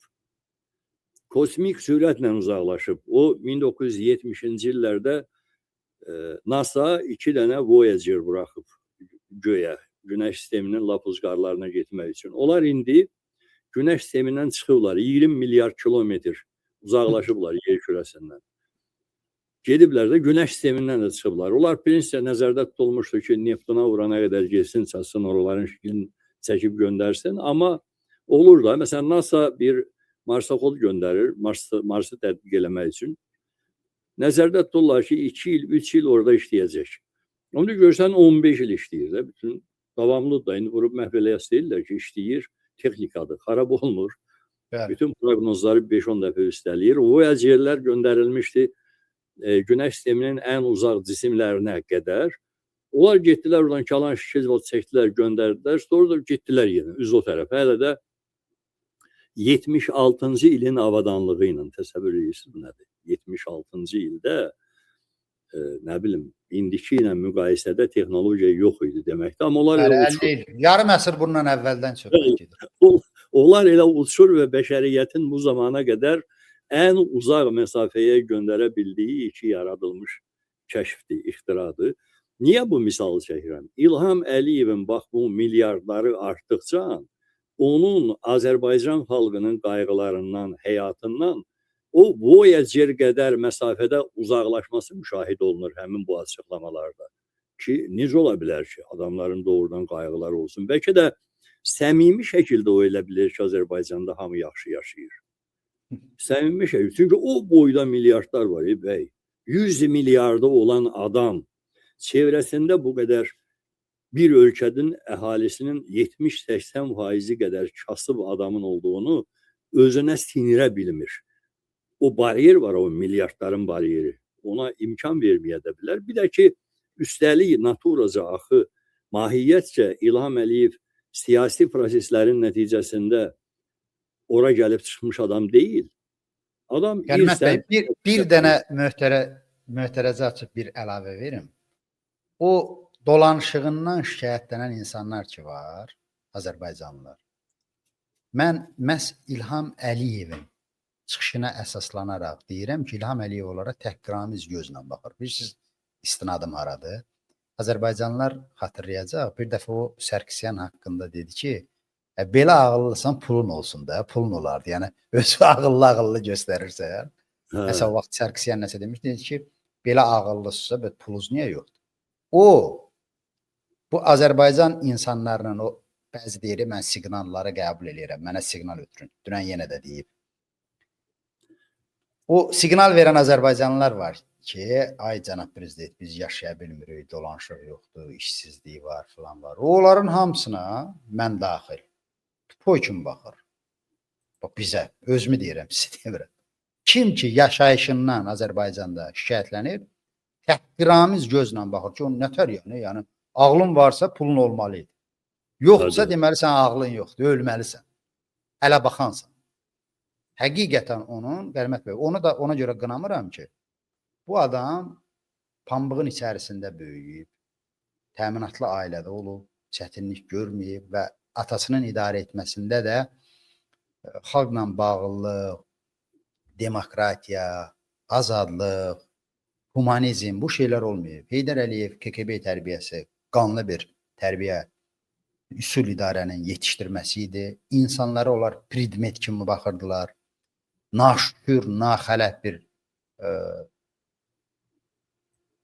kosmik sürətlə uzaqlaşıb. O 1970-ci illərdə NASA 2 dənə Voyager buraxıb göyə, Günəş sisteminin lap uzaqlarına getmək üçün. Onlar indi Günəş sistemindən çıxıblar, 20 milyar kilometr uzaqlaşıblar yer kürəsindən. Gediblər də Günəş sistemindən də çıxıblar. Onlar prinsipə nəzərdə tutulmuşdu ki, Neptuna vurana qədər getsin, çatsın, oraların şəklini çəkib göndərsin. Amma olur da, məsələn, NASA bir Marsaxod göndərir, Marsı tədqiq eləmək üçün. Nəzərdə tuturlar ki, 2 il, 3 il orada işləyəcək. Onu görsən 15 il işləyir də, bütün davamlı da, indi vurub məhv eləyəs deyirlər ki, işləyir, texnikadır, xarab olmur. Bəli. Bütün proqnozları 5-10 dəfə üstələyir. Voyagerlər göndərilmişdi Günəş sisteminin ən uzaq cisimlərinə qədər. Onlar getdilər, oradan kalan şəkil çəkdilər, göndərdilər, sonra da getdilər yenə, üz o tərəfə. Hələ də 76-cı ilin avadanlığı ilə təsəvvür edirsiniz nədir? 76-cı ildə nə bilim, indiki ilə müqayisədə texnologiya yox idi deməkdir. Amma onlar elə uçur. Yarım əsr bundan əvvəldən söhbət gedir. Onlar elə uçur və bəşəriyyətin bu zamana qədər ən uzaq məsafəyə göndərə bildiyi iki yaradılmış kəşfdir, ixtiradır. Niyə bu misalı çəkirəm? İlham Əliyevin bax bu milyardları artdıqca onun Azərbaycan xalqının qayğılarından, həyatından o Voyager qədər məsafədə uzaqlaşması müşahidə olunur həmin bu açıqlamalarda. Ki, necə ola bilər ki, adamların doğrudan qayğıları olsun. Bəlkə də səmimi şəkildə o elə bilir ki, Azərbaycanda hamı yaxşı yaşayır. Səmimi şəkildə. Çünki o boyda milyardlar var, bəy. 100 milyarda olan adam çevrəsində bu qədər bir ölkənin əhalisinin 70-80% qədər kasıb adamın olduğunu özünə sinirə bilmir. O bariyer var, o milyardların bariyeri. Ona imkan verməyə də bilər. Bir də ki, üstəlik naturaca axı, mahiyyətcə İlham Əliyev siyasi proseslərin nəticəsində ora gəlib çıxmış adam deyil. Adam Gəlmət bəy, bir dənə möhtərəzə açıb bir əlavə verim. O dolanışığından şikayətlənən insanlar ki var, Azərbaycanlılar. Mən məhz İlham Əliyevin çıxışına əsaslanaraq deyirəm ki, İlham Əliyev onlara təhqiramiz gözlə baxır. Bilirsiniz, istinadım haradır? Azərbaycanlılar xatırlayacaq, bir dəfə o Sərkisyan haqqında dedi ki, belə ağıllısan pulun olsun da, pulun olardı. Yəni, özü ağıllı göstərirsə. Məsələn, o vaxt Sərkisyan nəsə demiş, dedi ki, belə ağıllısınızsa, pulunuz niyə yoxdur? Bu Azərbaycan insanlarının o bəzi deyir, mən siqnalları qəbul edirəm, mənə siqnal ötürün. Dünən yenə də deyib. O siqnal verən Azərbaycanlılar var ki, ay cənab prezident, biz yaşaya bilmirik, dolanışıq yoxdur, işsizliyi var, filan var. Onların hamısına mən daxil. Toy kimi baxır. Bax, bizə, özümü deyirəm, sizi demirəm. Kim ki yaşayışından Azərbaycanda şikayətlənir, təhqiramiz gözlə baxır ki, onun nətər yəni, ağlın varsa pulun olmalıydı. Yoxsa deməli sən ağlın yoxdur, ölməlisən. Hələ baxansan. Həqiqətən onun, Qəlmət bəy, onu da ona görə qınamıram ki, bu adam pambığın içərisində böyüyüb, təminatlı ailədə olub, çətinlik görməyib və atasının idarə etməsində də xalqla bağlılıq, demokratiya, azadlıq, humanizm, bu şeylər olmayıb. Heydər Əliyev KKB tərbiyəsi qanlı bir tərbiyə, üsul idarənin yetişdirməsi idi. İnsanlara onlar predmet kimi baxırdılar. Naşükür, naxələf bir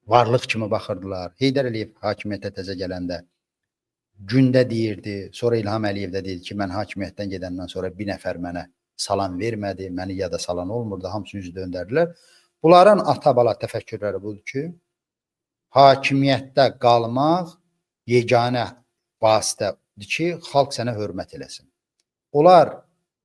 varlıq kimi baxırdılar. Heydər Əliyev hakimiyyətə təzə gələndə gündə deyirdi, sonra İlham Əliyev də deyirdi ki, mən hakimiyyətdən gedəndən sonra bir nəfər mənə salam vermədi, məni yada salan olmurdu, hamısı yüz döndərdilər. Bunların ata-bala təfəkkürləri budur ki, hakimiyyətdə qalmaq yeganə vasitədir ki, xalq sənə hörmət eləsin. Onlar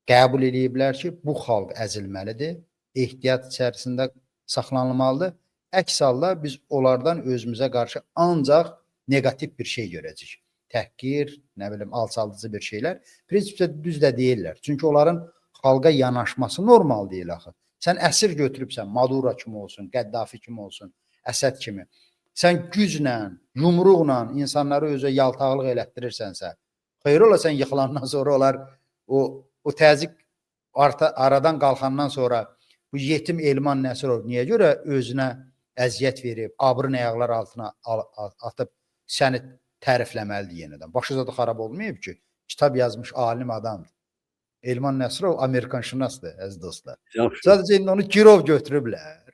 qəbul ediblər ki, bu xalq əzilməlidir, ehtiyat içərisində saxlanılmalıdır. Əks halda biz onlardan özümüzə qarşı ancaq negativ bir şey görəcəyik. Təhqir, nə bilim, alçaldıcı bir şeylər. Prinsipcə düz də deyirlər. Çünki onların xalqa yanaşması normal deyil axı. Sən əsir götürübsən, Maduro kimi olsun, Qəddafi kimi olsun, Əsəd kimi. Sən güclə, yumruqla insanları özə yaltaqlıq elətdirirsənsə, xeyr ola sən yıxılandan sonra onlar o təzyiq aradan qalxandan sonra bu yetim Elman Nəsirov niyə görə özünə əziyyət verib, abrın ayaqlar altına atıb səni tərifləməlidir yenidən. Başı da xarab olmayıb ki, kitab yazmış alim adamdır. Elman Nəsrov Amerikanşünasdır, əziz dostlar. Yaxşı. Sadəcə indi onu girov götürüblər.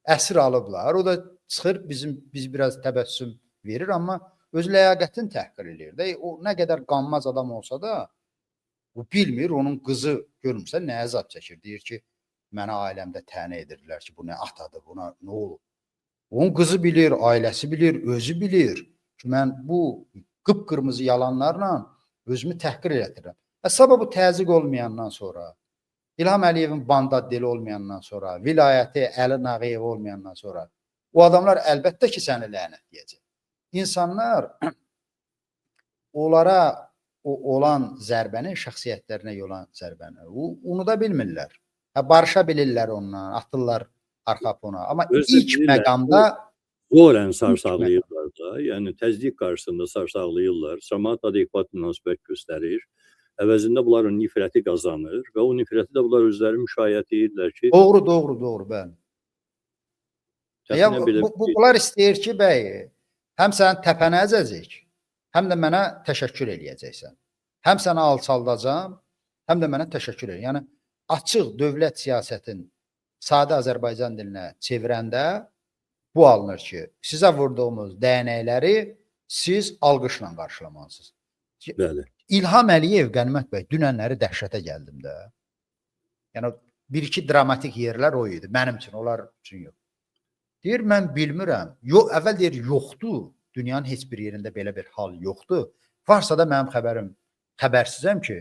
Əsir alıblar. O da çıxır, biz biraz təbəssüm verir, amma öz ləyaqətini təhqir eləyir də. O nə qədər qanmaz adam olsa da, o bilmir, onun qızı görmürsə nə əzab çəkir. Deyir ki, mənə ailəmdə tənə edirlər ki, bu nə atadır, buna nə olur? Onun qızı bilir, ailəsi bilir, özü bilir ki, mən bu qıpqırmızı yalanlarla özümü təhqir elətirəm. Sabah bu təzyiq olmayandan sonra, İlham Əliyevin banda dili olmayandan sonra, vilayəti Əli Nağıyev olmayandan sonra, o adamlar əlbəttə ki, səni lənətləyəcək. İnsanlar onlara olan zərbəni, şəxsiyyətlərinə olan zərbəni unuda bilmirlər. Barışa bilirlər ondan, atırlar arxa fona. Amma ilk məqamda zorən sarsaqlayırlar da. Yəni təzyiq qarşısında sarsaqlayırlar. Cəmaət adekvat münasibət göstərir. Əvəzində bunların nifrəti qazanır və o nifrəti də bunlar özləri müşayiət edirlər ki... Doğru, bəli. Bunlar istəyir ki, bəy, həm sənin təpəni əzəcək, həm də mənə təşəkkür eləyəcəksən. Həm səni alçaldacam, həm də mənə təşəkkür eləyəcəksən. Yəni, açıq dövlət siyasətin sadə Azərbaycan dilinə çevirəndə bu alınır ki, sizə vurduğumuz dəyənəkləri siz alqışla qarşılamalısınız. Bəli. İlham Əliyev, Qənimət bəy, dünənləri dəhşətə gəldim də. Yəni, bir-iki dramatik yerlər o idi. Mənim üçün, onlar üçün yox. Deyir, mən bilmirəm. Əvvəl deyir, yoxdur. Dünyanın heç bir yerində belə bir hal yoxdur. Varsa da mənim xəbərsizəm ki,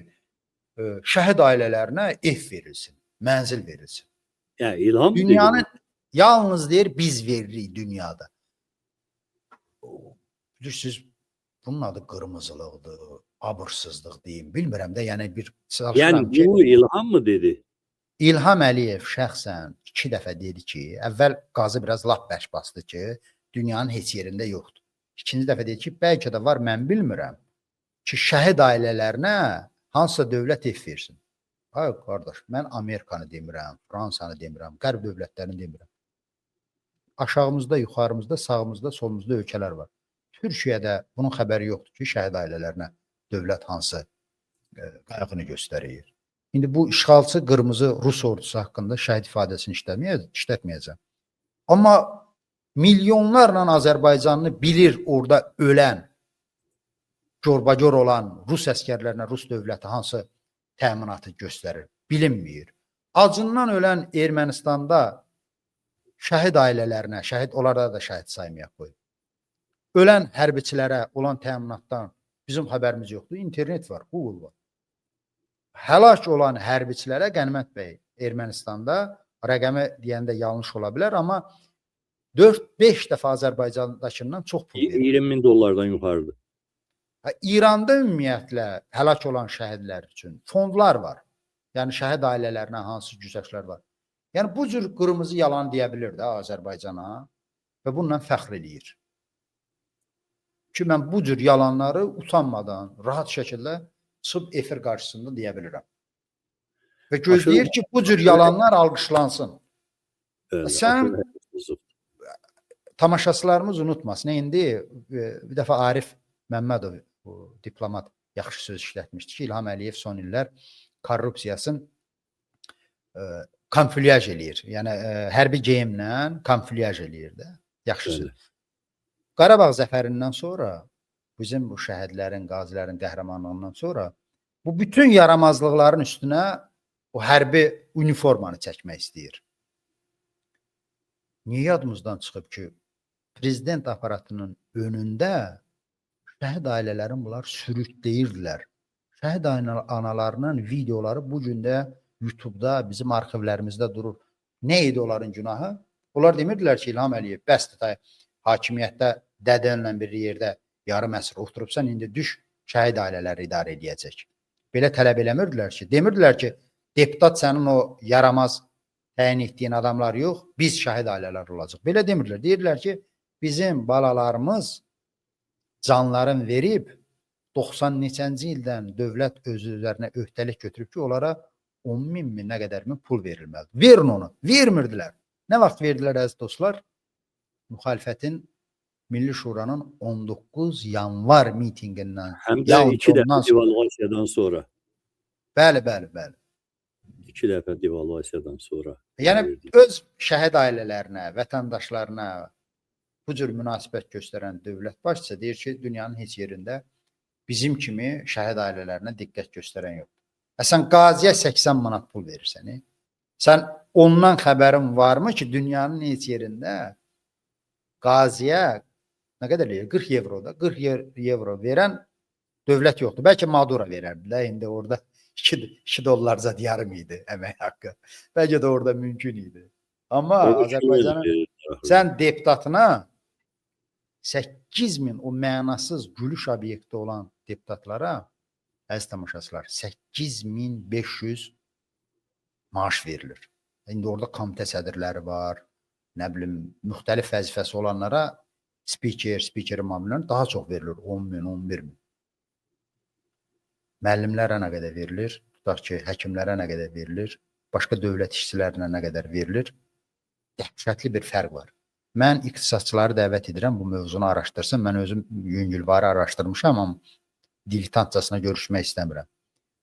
şəhid ailələrinə ev verilsin, mənzil verilsin. Yəni, İlham dünyanın yalnız deyir, biz veririk dünyada. Bilirsiniz, bunun adı qırmızılıqdır, abırsızlıq deyim, bilmirəm də, yəni bir... Yəni, bu İlham mı dedi? İlham Əliyev şəxsən 2 dəfə dedi ki, əvvəl qazı biraz lap bərk bastı ki, dünyanın heç yerində yoxdur. 2-ci dəfə dedi ki, bəlkə də var, mən bilmirəm ki, şəhid ailələrinə hansısa dövlət ev versin. Ay qardaş, mən Amerikanı demirəm, Fransanı demirəm, qərb dövlətlərini demirəm. Aşağımızda, yuxarımızda, sağımızda, solumuzda ölkələr var. Türkiyədə bunun xəbəri yoxdur ki, şəhid ailələrine dövlət hansı qayğını göstərir. İndi bu işğalçı qırmızı Rus ordusu haqqında şəhid ifadəsini işlətməyəcəm. Amma milyonlarla Azərbaycanlı bilir orada ölən, corbacor olan Rus əskərlərinə Rus dövləti hansı təminatı göstərir, bilinmir. Acından ölən Ermənistanda şəhid ailələrinə, onlarda da şəhid saymayaq qoyub. Ölən hərbiçilərə olan təminatdan bizim xəbərimiz yoxdur. İnternet var, Google var. Həlak olan hərbiçilərə Qənimət bəy Ermənistanda rəqəmi deyəndə yanlış ola bilər, amma 4-5 dəfə Azərbaycandakından çox pul verir. 20.000 dollardan yuxarıdır. İranda ümumiyyətlə həlak olan şəhidlər üçün fondlar var. Yəni şəhid ailələrinə hansı güzəştlər var. Yəni bu cür qırmızı yalan deyə bilir də Azərbaycana və bununla fəxr eləyir. Ki mən bu cür yalanları utanmadan, rahat şəkildə çıxıb efir qarşısında deyə bilirəm. Və gözləyir ki, bu cür yalanlar alqışlansın. Sən tamaşaçılarımız unutmasın. İndi bir dəfə Arif Məmmədov, diplomat, yaxşı söz işlətmişdi ki, İlham Əliyev son illər korrupsiyasını kamuflyaj eləyir. Yəni, hərbi geyimlə kamuflyaj eləyir də. Yaxşı söz. Qarabağ zəfərindən sonra, bizim bu şəhidlərin, qazilərin qəhrəmanlığından sonra bu bütün yaramazlıqların üstünə o hərbi uniformanı çəkmək istəyir. Niyə yadımızdan çıxıb ki, prezident aparatının önündə şəhid ailələrin bunlar sürütləyirdilər. Şəhid analarının videoları bugün də YouTube'da, bizim arxivlərimizdə durur. Nə idi onların günahı? Onlar demirdilər ki, İlham Əliyev, bəsdir, hakimiyyətdə dədənlə bir yerdə yarım əsr oturubsan, indi düş şəhid ailələri idarə edəcək. Belə tələb eləmirdilər ki, demirdilər ki, deputat sənin o yaramaz təyin etdiyin adamlar yox, biz şəhid ailələr olacaq. Belə demirdilər. Deyirlər ki, bizim balalarımız canlarını verib 90 neçənci ildən dövlət özü üzərinə öhdəlik götürüb ki, onlara 10.000 mi, nə qədər mi pul verilməlidir. Verin onu. Vermirdilər. Nə vaxt verdilər əziz dostlar? müxalifətin Milli Şuranın 19 yanvar mitinqindən Həm də yalnız 2 ondan dəfə sonra. devalvasiyadan sonra. Bəli, bəli, bəli. 2 dəfə devalvasiyadan sonra. Yəni verdi. öz şəhid ailələrinə, vətəndaşlarına bu cür münasibət göstərən dövlət başçısı deyir ki, dünyanın heç yerində bizim kimi şəhid ailələrinə diqqət göstərən yoxdur. Sən qaziyə 80 manat pul verirsən. Sən ondan xəbərin varmı ki, dünyanın heç yerində qaziyə nə qədər eləyir? 40 evroda, 40 evro verən dövlət yoxdur. Bəlkə Maduro verərdi də, indi orada 2 dollar zad yarım idi əmək haqqı. Bəlkə də orada mümkün idi. Amma O Azərbaycanın sən deputatına 8000 o mənasız gülüş obyekti olan deputatlara, əziz tamaşaçılar, 8500 maaş verilir. İndi orada komitə sədrləri var, nə bilim, müxtəlif vəzifəsi olanlara spikerin müavinləri daha çox verilir. 10.000, 11.000. Müəllimlərə nə qədər verilir? Tutaq ki, həkimlərə nə qədər verilir? Başqa dövlət işçilərinə nə qədər verilir? Dəhşətli bir fərq var. Mən iqtisadçıları dəvət edirəm, bu mövzunu araşdırsın. Mən özüm yüngülvarı araşdırmışam, amma diletantcasına görüşmək istəmirəm.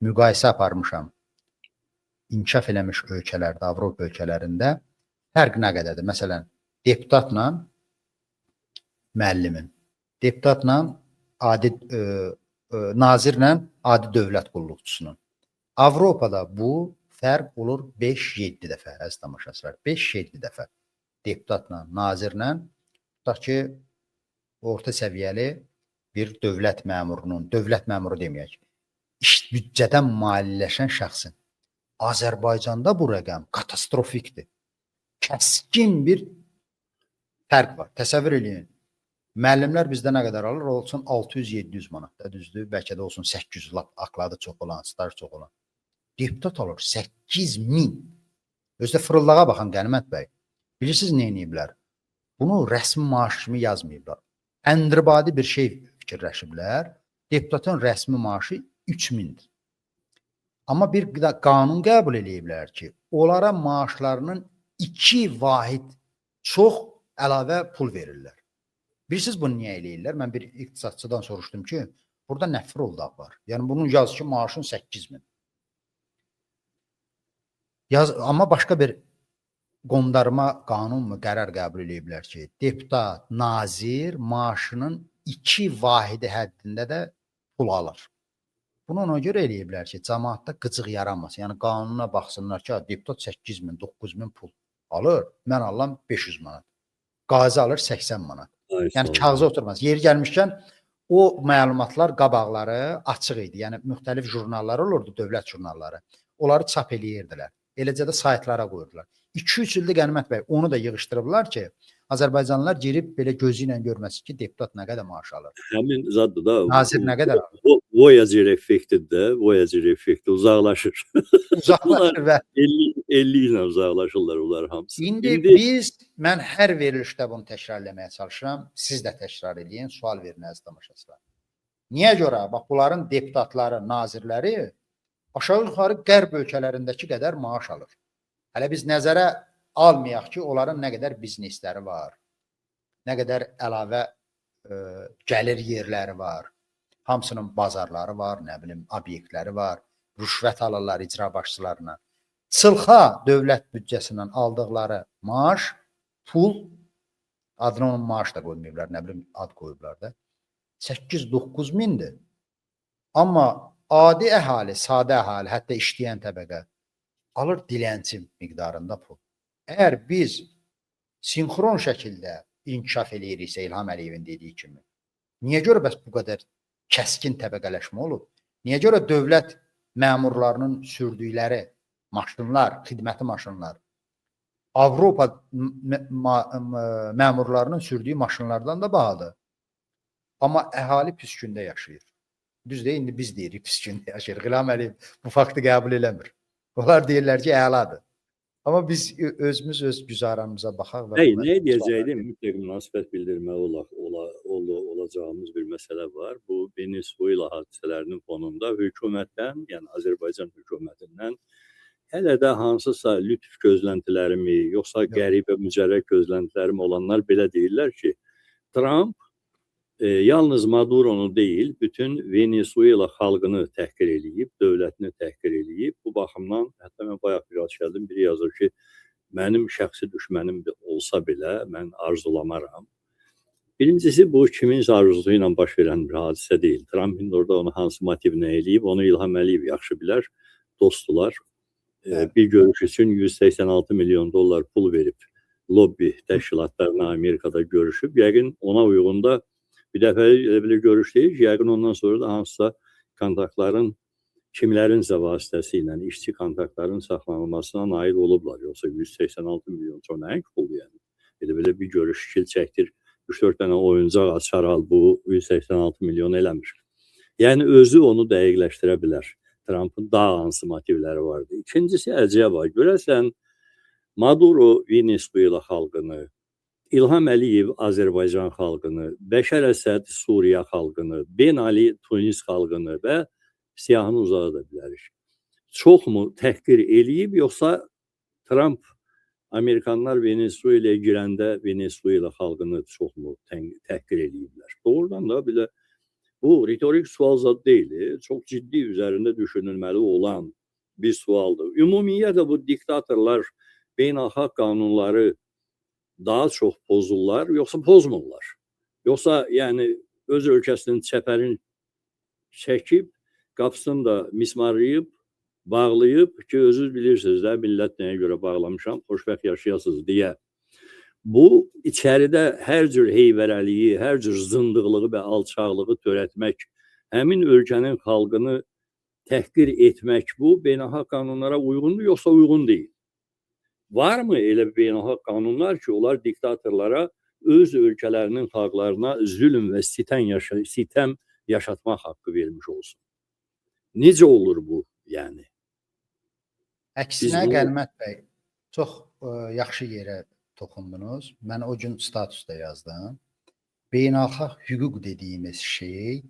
Müqayisə aparmışam. İnkişaf eləmiş ölkələrdə, Avropa ölkələrində fərq nə qədərdir? Məsələn, deputatla müəllimin, deputatla adi nazirlə adi dövlət qulluqçusunun. Avropada bu fərq olur 5-7 dəfə, əziz tamaşaçılar. 5-7 dəfə deputatla, nazirlə, tutaq ki, orta səviyyəli bir dövlət məmuru deməyək, büdcədən maliyyələşən şəxsin. Azərbaycanda bu rəqəm katastrofikdir. Kəskin bir fərq var. Təsəvvür edin. Müəllimlər bizdə nə qədər alır? Olsun 600-700 manat da, düzdür? Bəlkə də olsun 800, akladı çox olan, staj çox olan. Deputat alır 8000. Özdə fırıldağa baxın Qənimət bəy. Bilirsiniz nə ediblər? Bunu rəsmi maaş kimi yazmayıblar. Əndirbadi bir şey fikirləşiblər. Deputatın rəsmi maaşı 3000-dir. Amma bir qanun qəbul ediblər ki, onlara maaşlarının 2 vahid çox əlavə pul verirlər. Bilirsiniz bunu niyə eləyirlər? Mən bir iqtisadçıdan soruşdum ki, burada nə fırıldaq var? Yəni bunun yaz ki, maaşın 8000. Amma başqa bir qondarma qanun mu, qərar qəbul ediblər ki, deputat, nazir maaşının 2 vahidi həddində də pul alır. Bunu ona görə eləyiblər ki, cəmaatda qıcıq yaranmasın. Yəni qanuna baxsınlar ki, deputat 8000, 9000 pul alır, mən alıram 500 manat. Qazi alır 80 manat. Yəni kağıza oturmaz. Yeri gəlmişkən o məlumatlar qabaqları açıq idi. Yəni müxtəlif jurnallar olurdu, dövlət jurnalları. Onları çap eləyirdilər. Eləcə də saytlara qoyurdular. 2-3 ildə Qənimət bəy onu da yığışdırıblar ki, Azərbaycanlılar girib belə gözü ilə görməsin ki, deputat nə qədər maaş alır. Həmin zaddır da. Nazir nə qədər alır? Voyager effektidir də, Voyager effekti uzaqlaşır. Uzaqlaşır və 50 ilə uzaqlaşırlar onlar hamısı. İndi mən hər verilişdə bunu təkrar eləməyə çalışıram. Siz də təkrar eləyin, sual verin əziz tamaşaçılar. Niyə görə? Bax, bunların deputatları, nazirləri aşağı yuxarı qərb ölkələrindəki qədər maaş alır. Hələ biz nəzərə almayaq ki, onların nə qədər biznesləri var, nə qədər əlavə gəlir yerləri var, hamısının bazarları var, nə bilim, obyektləri var, rüşvət alırlar icra başçılarına. Çılxa dövlət büdcəsindən aldıqları maaş, pul, adına onun maaş da qoymayıblar, nə bilim, ad qoyublar da, 8-9 mindir. Amma adi əhali, sadə əhali, hətta işləyən təbəqə alır dilənçi miqdarında pul. Əgər biz sinxron şəkildə inkişaf eləyiriksə İlham Əliyevin dediyi kimi, niyə görə bəs bu qədər kəskin təbəqələşmə olub? Niyə görə dövlət məmurlarının sürdükləri maşınlar, xidməti maşınlar Avropa məmurlarının sürdüyü maşınlardan da bahadır? Amma əhali pis gündə yaşayır. Düzdür, indi biz deyirik pis gündə yaşayır. İlham Əliyev bu faktı qəbul eləmir. Onlar deyirlər ki, əladır. Amma biz özümüz öz güzaranımıza baxaq. Nə deyəcəkdim? Mütləq münasibət bildirmək olacağımız bir məsələ var. Bu Venezuela hadisələrinin fonunda hökumətdən, yəni Azərbaycan hökumətindən hələ də hansısa lütf gözləntilərimi, yoxsa qəribə mücərrək gözləntilərim olanlar belə deyirlər ki, Trump yalnız Maduronu deyil, bütün Venezuela xalqını təhqir eləyib, dövlətini təhqir eləyib. Bu baxımdan, hətta mən bayaq bir rast gəldim, biri yazır ki, mənim şəxsi düşmənim olsa belə, mən arzulamaram. Birincisi, bu kiminsə arzusu ilə baş verən bir hadisə deyil. Trump'ın orada onu hansı motivlə eləyib, onu İlham Əliyev yaxşı bilər, dostdular. Bir görüş üçün 186 milyon dollar pul verib, lobby təşkilatlarına Amerikada görüşüb. Yəqin ona uyğun da bir dəfə belə görüş deyil ki, yəqin ondan sonra da hansısa kontaktların, kimlərinsə vasitəsilə işçi kontaktların saxlanılmasına nail olublar. Yoxsa 186 milyon çox nəyin pul yəni. Belə bir görüş şəkil çəkdir. 3-4 dənə oyuncaq açar al, bu 186 milyon eləmir. Yəni özü onu dəqiqləşdirə bilər. Trump'ın daha hansı motivləri vardı. İkincisi əcəb var. Görəsən Maduro Venezuela xalqını, İlham Əliyev Azərbaycan xalqını, Bəşər Əsəd Suriya xalqını, Ben Ali Tunis xalqını və siyahını uzada da bilərik. Çox mu təhqir eləyib, yoxsa Trump Amerikanlar Venezuela'ya girəndə Venezuela xalqını çox mu təhqir eləyiblər? Doğrudan da belə bu retorik sual zad deyil, çox ciddi üzərində düşünülməli olan bir sualdır. Ümumiyyətlə bu diktatorlar beynəlxalq qanunları daha çox pozurlar, yoxsa pozmurlar? Yoxsa yəni öz ölkəsinin çəpərini çəkib, qapısını da mismarlayıb, bağlayıb ki, özünüz bilirsiniz də, millət nəyə görə bağlamışam, xoşbəxt yaşayasınız deyə. Bu, içəridə hər cür heyvərəliyi, hər cür zındıqlığı və alçaqlığı törətmək, həmin ölkənin xalqını təhqir etmək, bu beynəlxalq qanunlara uyğundur, yoxsa uyğun deyil? Varmı elə beynəlxalq qanunlar ki, onlar diktatorlara öz ölkələrinin xalqlarına zülm və sitəm yaşatmaq haqqı vermiş olsun? Necə olur bu, yəni? Əksinə Qəlmət bəy, çox yaxşı yerə toxundunuz. Mən o gün statusda yazdım. Beynəlxalq hüquq dediyimiz şey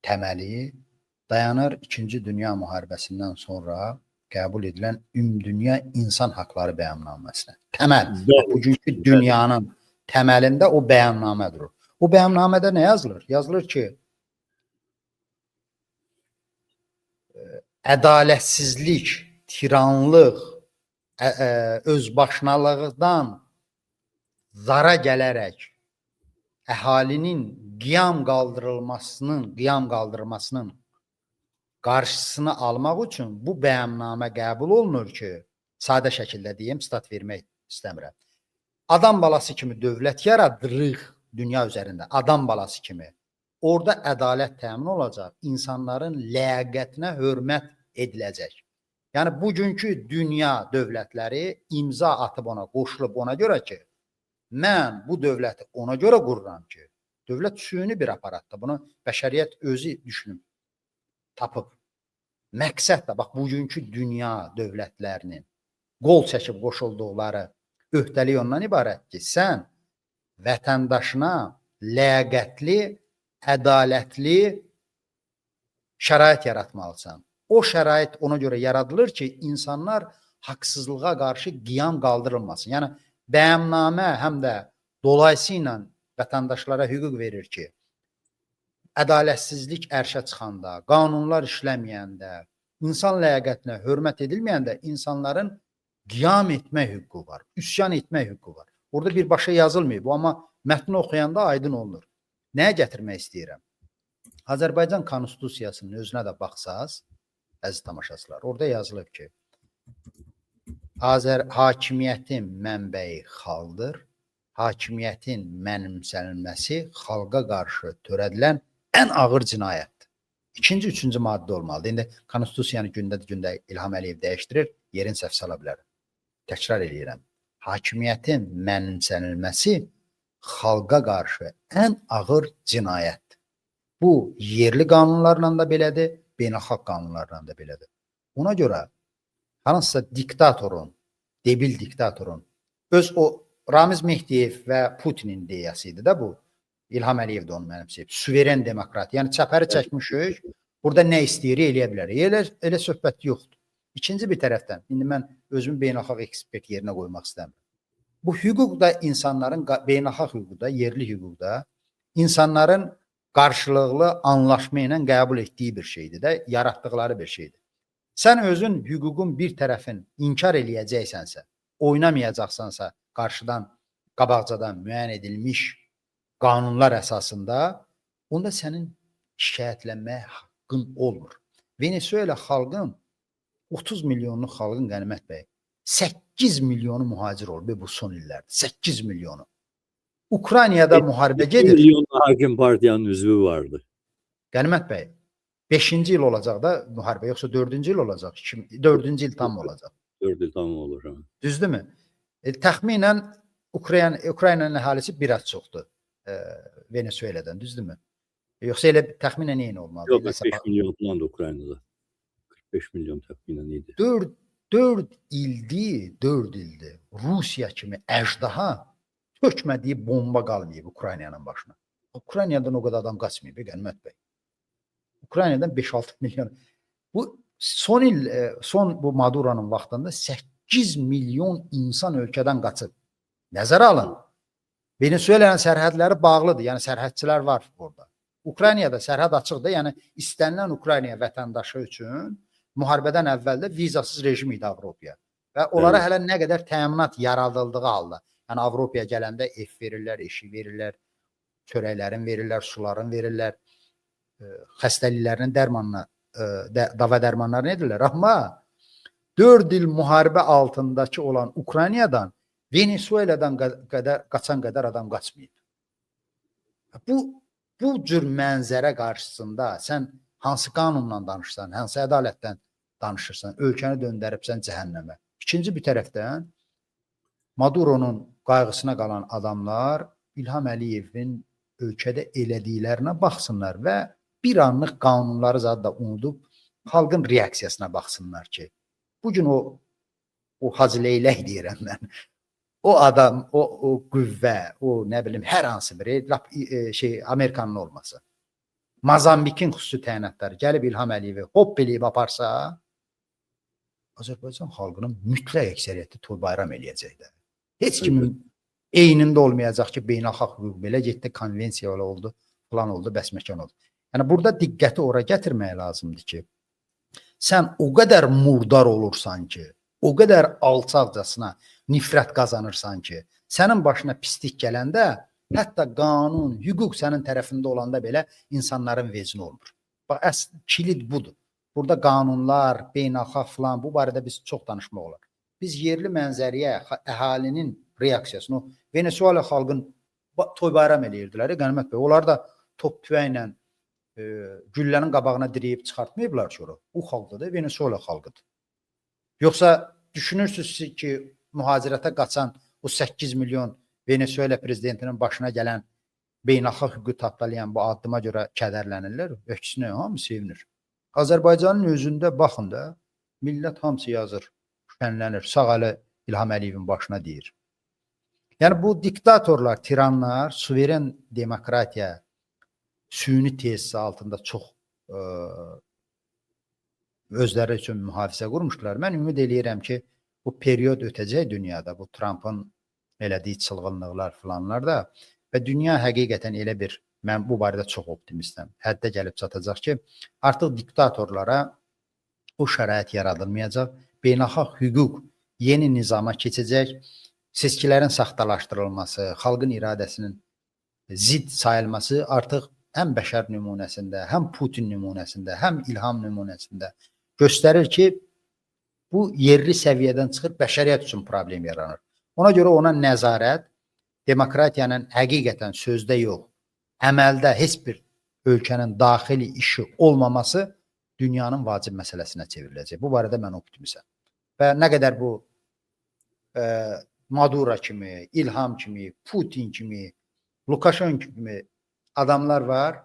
təməli dayanır 2-ci Dünya müharibəsindən sonra qəbul edilən Ümumdünya İnsan Haqları Bəyannaməsinə. Təməl. Bugünkü dünyanın təməlində o bəyannamə durur. O bəyannamədə nə yazılır? Yazılır ki, ədalətsizlik, tiranlıq, özbaşınalıqdan zara gələrək əhalinin qiyam qaldırılmasının qarşısını almaq üçün bu bəyannamə qəbul olunur ki, sadə şəkildə deyim, stat vermək istəmirəm. Adam balası kimi dövlət yaradırıq dünya üzərində, adam balası kimi. Orada ədalət təmin olacaq, insanların ləyaqətinə hörmət ediləcək. Yəni, bugünkü dünya dövlətləri imza atıb ona, qoşulub ona görə ki, mən bu dövləti ona görə qururam ki, dövlət süni bir aparatdır. Bunu bəşəriyyət özü düşünüb, tapıb. Məqsəd də, bax, bugünkü dünya dövlətlərinin qol çəkib qoşulduqları öhdəlik ondan ibarət ki, sən vətəndaşına ləyaqətli, ədalətli şərait yaratmalısan. O şərait ona görə yaradılır ki, insanlar haqsızlığa qarşı qiyam qaldırılmasın. Yəni, bəyannamə həm də dolayısıyla vətəndaşlara hüquq verir ki, ədalətsizlik ərşə çıxanda, qanunlar işləməyəndə, insan ləyaqətinə hörmət edilməyəndə insanların qiyam etmək hüququ var, üsyan etmək hüququ var. Orada birbaşa yazılmıyor bu, amma mətni oxuyanda aydın olunur. Nəyə gətirmək istəyirəm? Azərbaycan Konstitusiyasının özünə də baxsaz, əziz tamaşaçılar, orada yazılıb ki, hakimiyyətin mənbəyi xalqdır, hakimiyyətin mənimsənilməsi xalqa qarşı törədilən ən ağır cinayətdir. İkinci, üçüncü maddə olmalıdır. İndi Konstitusiyanı gündə İlham Əliyev dəyişdirir, yerin səhv sala bilər. Təkrar edirəm. Hakimiyyətin mənimsənilməsi xalqa qarşı ən ağır cinayətdir. Bu, yerli qanunlarla da belədir, beynəlxalq qanunlarla da belədir. Ona görə hansısa diktatorun, debil diktatorun, öz o Ramiz Mehdiyev və Putinin ideyası idi də bu. İlham Əliyev də onu mənimsəyib. Suveren demokrat. Yəni, çəpəri çəkmişik, burada nə istəyir, eləyə bilər. Elə söhbət yoxdur. İkinci bir tərəfdən, indi mən özümü beynəlxalq ekspert yerinə qoymaq istəmirəm. Bu hüquq da insanların, beynəlxalq hüquqda, yerli hüquqda insanların qarşılıqlı anlaşma ilə qəbul etdiyi bir şeydir də, yaratdıqları bir şeydir. Sən özün hüququn bir tərəfin inkar eləyəcəksənsə, oynamayacaqsansa qarşıdan, qabaqcadan müəyyən edilmiş qanunlar əsasında, onda sənin şikayətlənməyə haqqın olmur. Venezuela xalqın 30 milyonluq xalqın Qənimət bəy 8 milyonu mühacir oldu bu son illərdə. 8 milyonu. Ukraynada müharibə gedir. 2 milyon hakim partiyanın üzvü vardı. Qənimət bəy 5-ci il olacaq da müharibə, yoxsa 4-cü il olacaq? 4-cü il tam olacaq. 4 il tam olur. Ha. Düzdürmü? Təxminən Ukraynanın əhalisi biraz çoxdur Venezuela'dan, düzdürmü? Yoxsa elə təxminən eyni olmalı? Yok, 45 milyon falan da Ukrayna'da. 45 milyon təxminən idi. 4 ildir Rusiya kimi əjdaha tökmədiyi bomba qalmayıb Ukraynanın başına. Ukraynadan o qədər adam qaçmayıb, Qənimət bəy. Ukraynadan 5-6 milyon. Bu son bu Maduro'nun vaxtında 8 milyon insan ölkədən qaçıb. Nəzərə alın. Venezuela'nın sərhədləri bağlıdır. Yəni sərhədçilər var burada. Ukraynada sərhəd açıqdır. Yəni istənilən Ukrayna vətəndaşı üçün müharibədən əvvəl də vizasız rejim idi Avropaya. Və onlara hələ nə qədər təminat yaradıldığı halda. Yəni Avropaya gələndə ev verirlər, eşik verirlər, çörəklərin verirlər, suların verirlər, xəstəliklərinin dərmanına, dava dərmanlarını edirlər. Amma 4 il müharibə altındakı olan Ukraynadan Venezuela'dan qaçan qədər adam qaçmayıb. Bu cür mənzərə qarşısında sən hansı qanunla danışsan, hansı ədalətdən danışırsan, ölkəni döndəribsən cəhənnəmə. İkinci bir tərəfdən Maduro'nun qayğısına qalan adamlar İlham Əliyevin ölkədə elədiklərinə baxsınlar və bir anlıq qanunları zaten unudub xalqın reaksiyasına baxsınlar ki, bugün o Hacı Leylək deyirəm mən, o adam, o qüvvə, o nə bilim hər hansı bir Amerikanın olması, Mazambikin xüsusi təyinatları gəlib İlham Əliyevi hop eləyib aparsa, Azərbaycan xalqının mütləq əksəriyyəti toy bayram eləyəcəkdir. Heç kimin eynində olmayacaq ki, beynəlxalq hüquq belə getdi, konvensiya oldu, plan oldu, bəsməkan oldu. Yəni burada diqqəti ora gətirmək lazımdır ki, sən o qədər murdar olursan ki, o qədər alçaqcasına nifrət qazanırsan ki, sənin başına pislik gələndə, hətta qanun, hüquq sənin tərəfində olanda belə insanların vecinə olmur. Bax, əsl kilit budur. Burada qanunlar, beynəlxalq falan, bu barədə biz çox danışmaq olar. Biz yerli mənzəriyə, əhalinin reaksiyasını, Venezuela xalqın toy bayram eləyirdilər, Qənimət bəy. Onlar da top tüvəklə güllənin qabağına dirəyib çıxartmayıblar ki, o xalqdır da, Venezuela xalqıdır. Yoxsa düşünürsünüz ki, mühacirətə qaçan o 8 milyon Venezuela prezidentinin başına gələn beynəlxalq hüququ tapdalayan bu addıma görə kədərlənirlər, əksinə hamı sevinir. Azərbaycanın özündə baxın da, millət hamısı yazır, şənlənir, sağ əli İlham Əliyevin başına deyir. Yəni bu diktatorlar, tiranlar, suveren demokratiya, süni tesisi altında çox özləri üçün mühafizə qurmuşdular. Mən ümid eləyirəm ki, bu periyod ötəcək dünyada, bu Trump'ın elədiyi çılğınlıqlar filanlar da və dünya həqiqətən elə bir, mən bu barədə çox optimistəm, həddə gəlib çatacaq ki, artıq diktatorlara o şərait yaradılmayacaq, beynəlxalq hüquq yeni nizama keçəcək, seçkilərin saxtalaşdırılması, xalqın iradəsinin zid sayılması artıq həm bəşər nümunəsində, həm Putin nümunəsində, həm İlham nümunəsində göstərir ki, bu yerli səviyyədən çıxır, bəşəriyyət üçün problem yaranır. Ona görə ona nəzarət, demokratiyanın həqiqətən sözdə yox, əməldə heç bir ölkənin daxili işi olmaması dünyanın vacib məsələsinə çevriləcək. Bu barədə mən optimisəm. Və nə qədər bu Maduro kimi, İlham kimi, Putin kimi, Lukashenko kimi adamlar var.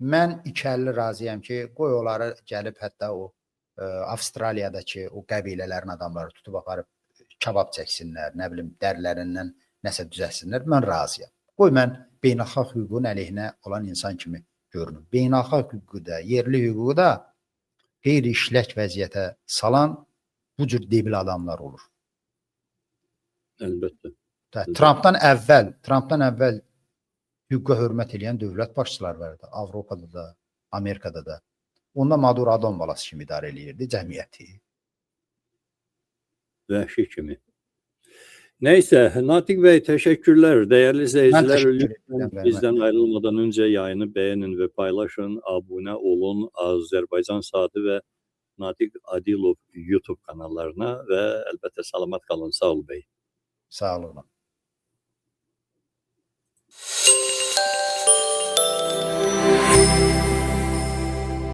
Mən 250 razıyam ki, qoy onları gəlib hətta o Avstraliyadakı o qəbilələrin adamları tutub aparıb kabab çəksinlər, nə bilim dərlərindən nəsə düzəlsinlər. Mən razıyam. Qoy mən beynəlxalq hüququn əleyhinə olan insan kimi görünüm. Beynəlxalq hüququ da, yerli hüququ da qeyri-işlək vəziyyətə salan bu cür debil adamlar olur. Əlbəttə. Trumpdan əvvəl hüquqa hörmət edən dövlət başçıları vardı. Avropada da, Amerikada da. Onda Maduro adam balası kimi idarə eləyirdi cəmiyyəti. Vəhşi kimi. Neyse, Natiq Bey teşekkürler. Değerli izleyiciler, teşekkür lütfen ederim. bizden ayrılmadan önce yayını beğenin ve paylaşın. Abone olun Azerbaycan Saati ve Natiq Adilov YouTube kanallarına ve elbette salamat kalın. Sağ ol bey. Sağ olun.